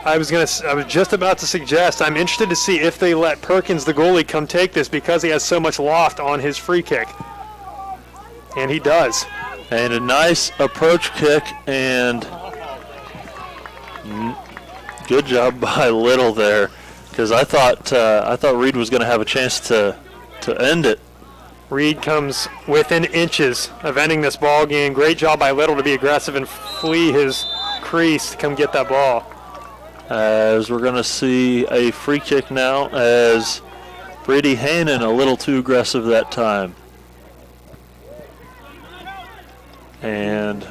I was just about to suggest I'm interested to see if they let Perkins, the goalie, come take this because he has so much loft on his free kick. And he does. And a nice approach kick, and good job by Little there, because I thought Reed was going to have a chance to end it. Reed comes within inches of ending this ball game. Great job by Little to be aggressive and flee his crease to come get that ball. As we're going to see a free kick now, as Brady Hannon a little too aggressive that time. And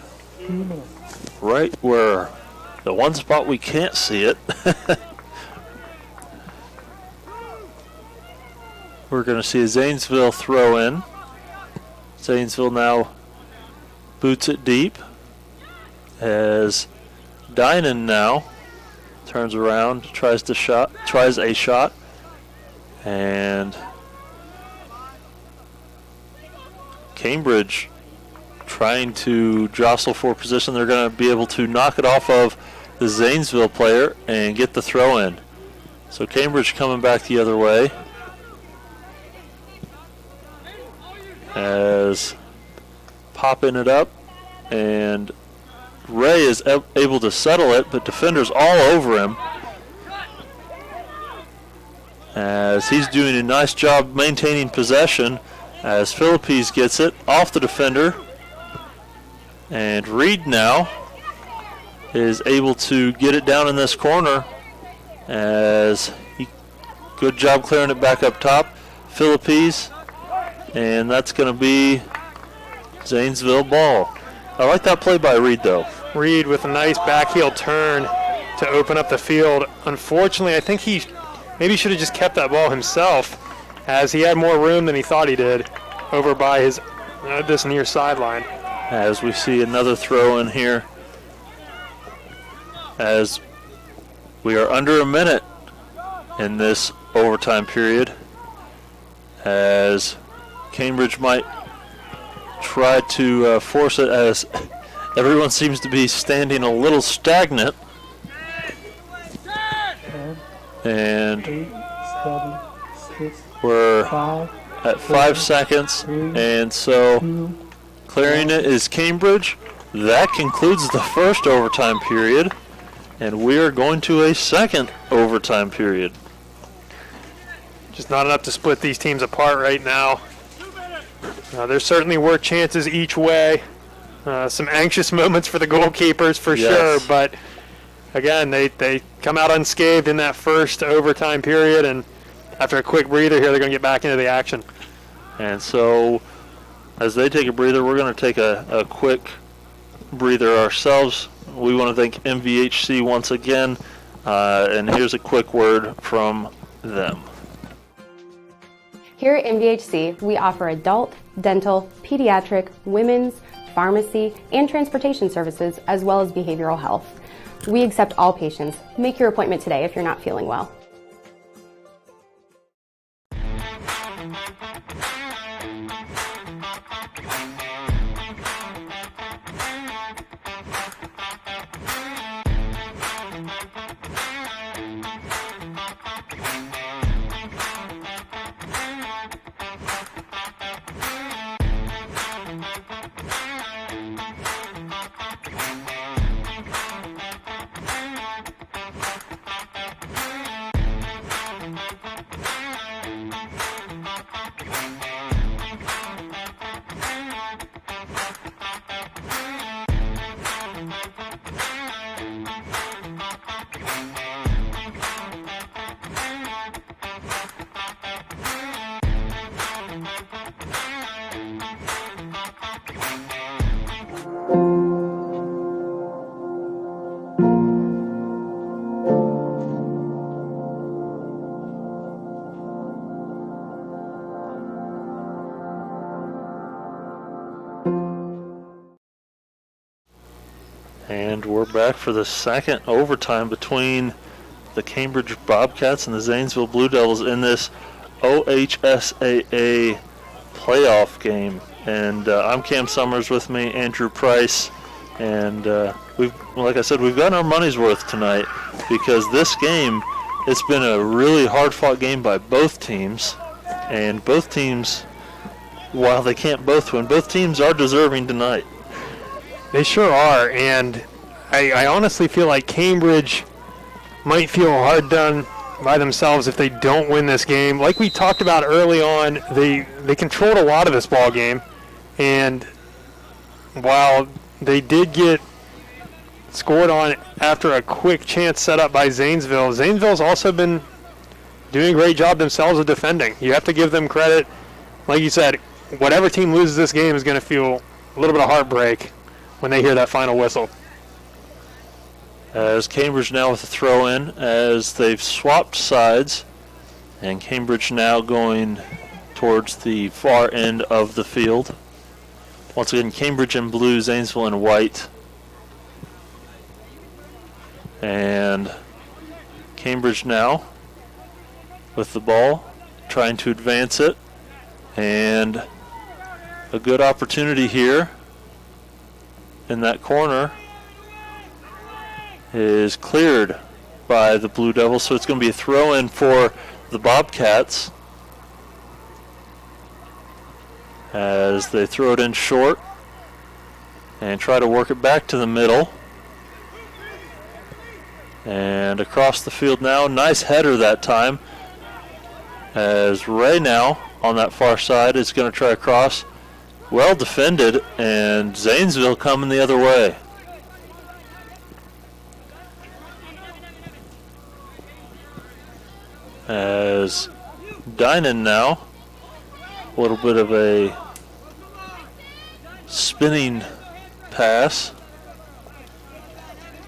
right where the one spot we can't see it, we're going to see a Zanesville throw in. Zanesville now boots it deep as Dynan now turns around, tries a shot, and Cambridge trying to jostle for position. They're going to be able to knock it off of the Zanesville player and get the throw in. So Cambridge coming back the other way as popping it up, and Ray is able to settle it, but defenders all over him as he's doing a nice job maintaining possession as Philippines gets it off the defender, and Reed now is able to get it down in this corner as he good job clearing it back up top. Philippines, and that's going to be Zanesville ball. I like that play by Reed though. Reed with a nice backheel turn to open up the field. Unfortunately, I think he maybe should have just kept that ball himself, as he had more room than he thought he did over by his this near sideline. As we see another throw in here, as we are under a minute in this overtime period, as Cambridge might try to force it, as everyone seems to be standing a little stagnant. And we're at 5 seconds, and so clearing it is Cambridge. That concludes the first overtime period, and we are going to a second overtime period. Just not enough to split these teams apart right now. There certainly were chances each way. Some anxious moments for the goalkeepers for sure, but again, they come out unscathed in that first overtime period, and after a quick breather here, they're going to get back into the action. And so as they take a breather, we're going to take a quick breather ourselves. We want to thank MVHC once again, and here's a quick word from them. Here at MVHC, we offer adult, dental, pediatric, women's, pharmacy, and transportation services, as well as behavioral health. We accept all patients. Make your appointment today if you're not feeling well. And we're back for the second overtime between the Cambridge Bobcats and the Zanesville Blue Devils in this OHSAA playoff game. And I'm Cam Summers, with me Andrew Price, and like I said, we've gotten our money's worth tonight, because this game, it's been a really hard-fought game by both teams, and both teams, while they can't both win, both teams are deserving tonight. They sure are, and I honestly feel like Cambridge might feel hard done by themselves if they don't win this game. Like we talked about early on, they controlled a lot of this ball game, and while they did get scored on after a quick chance set up by Zanesville, Zanesville's also been doing a great job themselves of defending. You have to give them credit. Like you said, whatever team loses this game is going to feel a little bit of heartbreak when they hear that final whistle. As Cambridge now with a throw-in, as they've swapped sides, and Cambridge now going towards the far end of the field. Once again, Cambridge in blue, Zanesville in white. And Cambridge now with the ball, trying to advance it. And a good opportunity here in that corner is cleared by the Blue Devils, so it's going to be a throw in for the Bobcats as they throw it in short and try to work it back to the middle. And across the field now, nice header that time, as Ray now on that far side is going to try across. Well defended, and Zanesville coming the other way. As Dynan now, a little bit of a spinning pass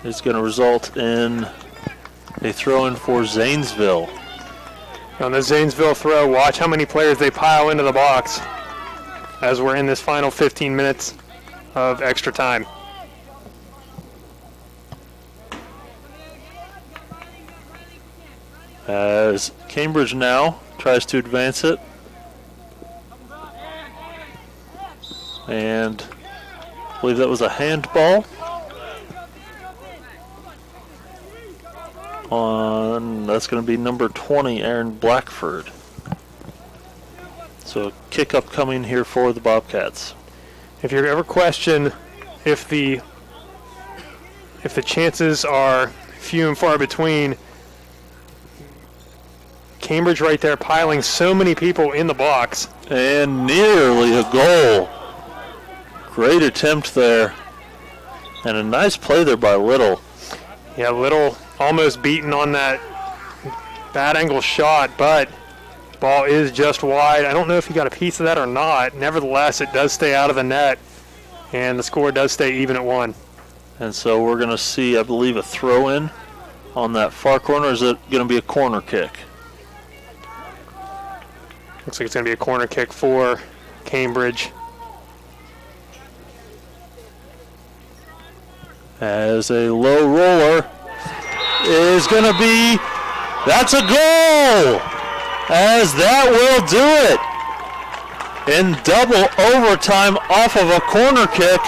is going to result in a throw-in for Zanesville. On the Zanesville throw, watch how many players they pile into the box as we're in this final 15 minutes of extra time. As Cambridge now tries to advance it. And I believe that was a handball on, that's going to be number 20, Aaron Blackford. So kick up coming here for the Bobcats. If you ever question if the chances are few and far between, Cambridge right there piling so many people in the box. And nearly a goal. Great attempt there. And a nice play there by Little. Yeah, Little almost beaten on that bad angle shot, but ball is just wide. I don't know if he got a piece of that or not. Nevertheless, it does stay out of the net, and the score does stay even at 1. And so we're going to see, I believe, a throw-in on that far corner. Is it going to be a corner kick? Looks like it's going to be a corner kick for Cambridge. As a low roller is going to be, that's a goal! As that will do it. In double overtime off of a corner kick,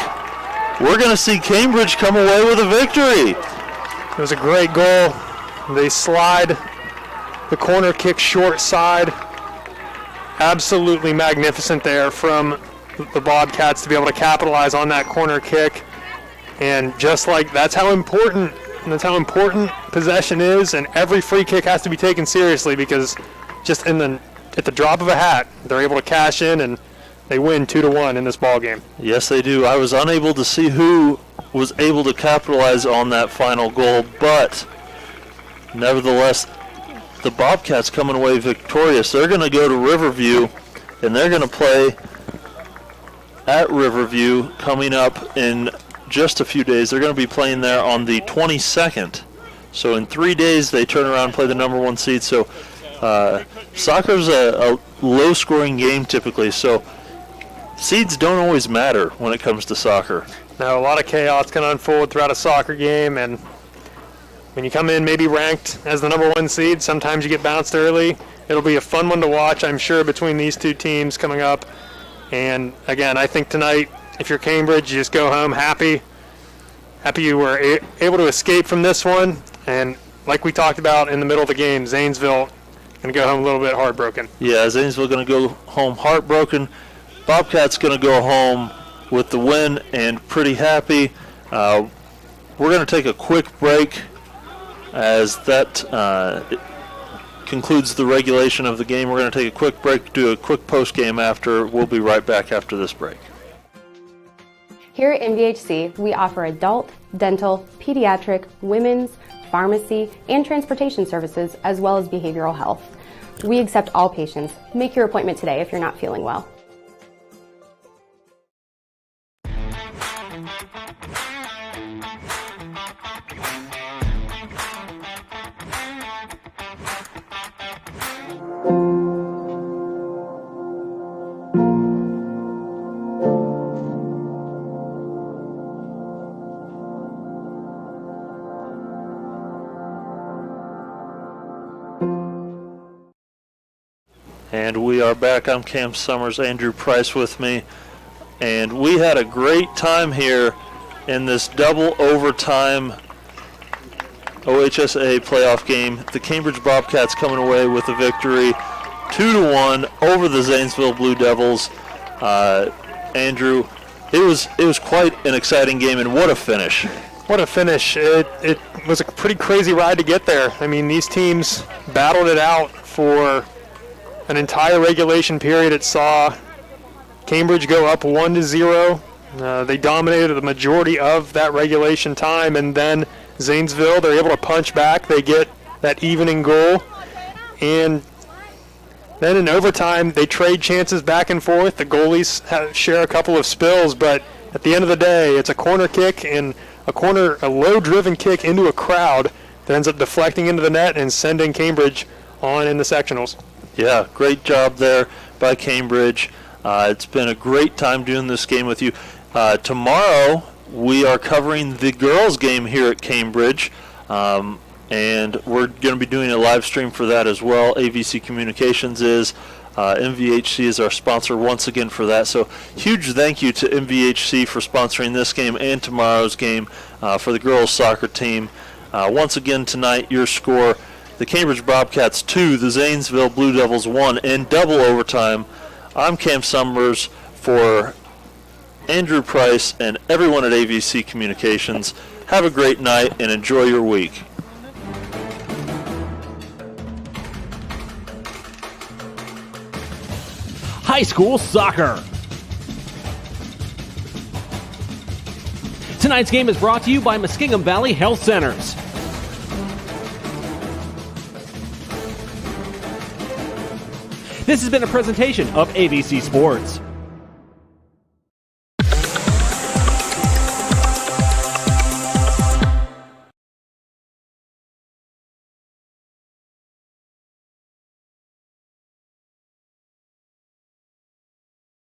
we're going to see Cambridge come away with a victory. It was a great goal. They slide the corner kick short side. Absolutely magnificent there from the Bobcats to be able to capitalize on that corner kick. And just like that's how important possession is, and every free kick has to be taken seriously, because just at the drop of a hat, they're able to cash in and they win 2-1 in this ball game. Yes, they do. I was unable to see who was able to capitalize on that final goal, but nevertheless, the Bobcats coming away victorious. They're going to go to Riverview, and they're going to play at Riverview coming up in just a few days. They're going to be playing there on the 22nd. So in 3 days, they turn around and play the number 1 seed. So soccer's a low-scoring game typically, so seeds don't always matter when it comes to soccer. Now, a lot of chaos can unfold throughout a soccer game, and when you come in maybe ranked as the number 1 seed, sometimes you get bounced early. It'll be a fun one to watch, I'm sure, between these two teams coming up. And again, I think tonight, if you're Cambridge, you just go home happy you were able to escape from this one. And like we talked about in the middle of the game, Zanesville going to go home a little bit heartbroken. Yeah, Zanesville going to go home heartbroken. Bobcats going to go home with the win and pretty happy. We're going to take a quick break as that concludes the regulation of the game. We're going to take a quick break, do a quick post game after. We'll be right back after this break. Here at MVHC, we offer adult, dental, pediatric, women's, pharmacy, and transportation services, as well as behavioral health. We accept all patients. Make your appointment today if you're not feeling well. And we are back. I'm Cam Summers, Andrew Price with me. And we had a great time here in this double overtime OHSA playoff game. The Cambridge Bobcats coming away with a victory 2-1 over the Zanesville Blue Devils. Andrew, it was quite an exciting game, and what a finish. What a finish. It was a pretty crazy ride to get there. I mean, these teams battled it out for an entire regulation period. It saw Cambridge go up 1-0. They dominated the majority of that regulation time, and then Zanesville, they're able to punch back. They get that evening goal, and then in overtime, they trade chances back and forth. The goalies share a couple of spills, but at the end of the day, it's a corner kick and a low-driven kick into a crowd that ends up deflecting into the net and sending Cambridge on in the sectionals. Yeah, great job there by Cambridge. It's been a great time doing this game with you. Tomorrow, we are covering the girls' game here at Cambridge, and we're going to be doing a live stream for that as well. AVC Communications is. MVHC is our sponsor once again for that. So huge thank you to MVHC for sponsoring this game and tomorrow's game for the girls soccer team. Once again tonight, your score, the Cambridge Bobcats 2, the Zanesville Blue Devils 1 in double overtime. I'm Cam Summers for Andrew Price and everyone at AVC Communications. Have a great night and enjoy your week. High school soccer. Tonight's game is brought to you by Muskingum Valley Health Centers. This has been a presentation of ABC Sports.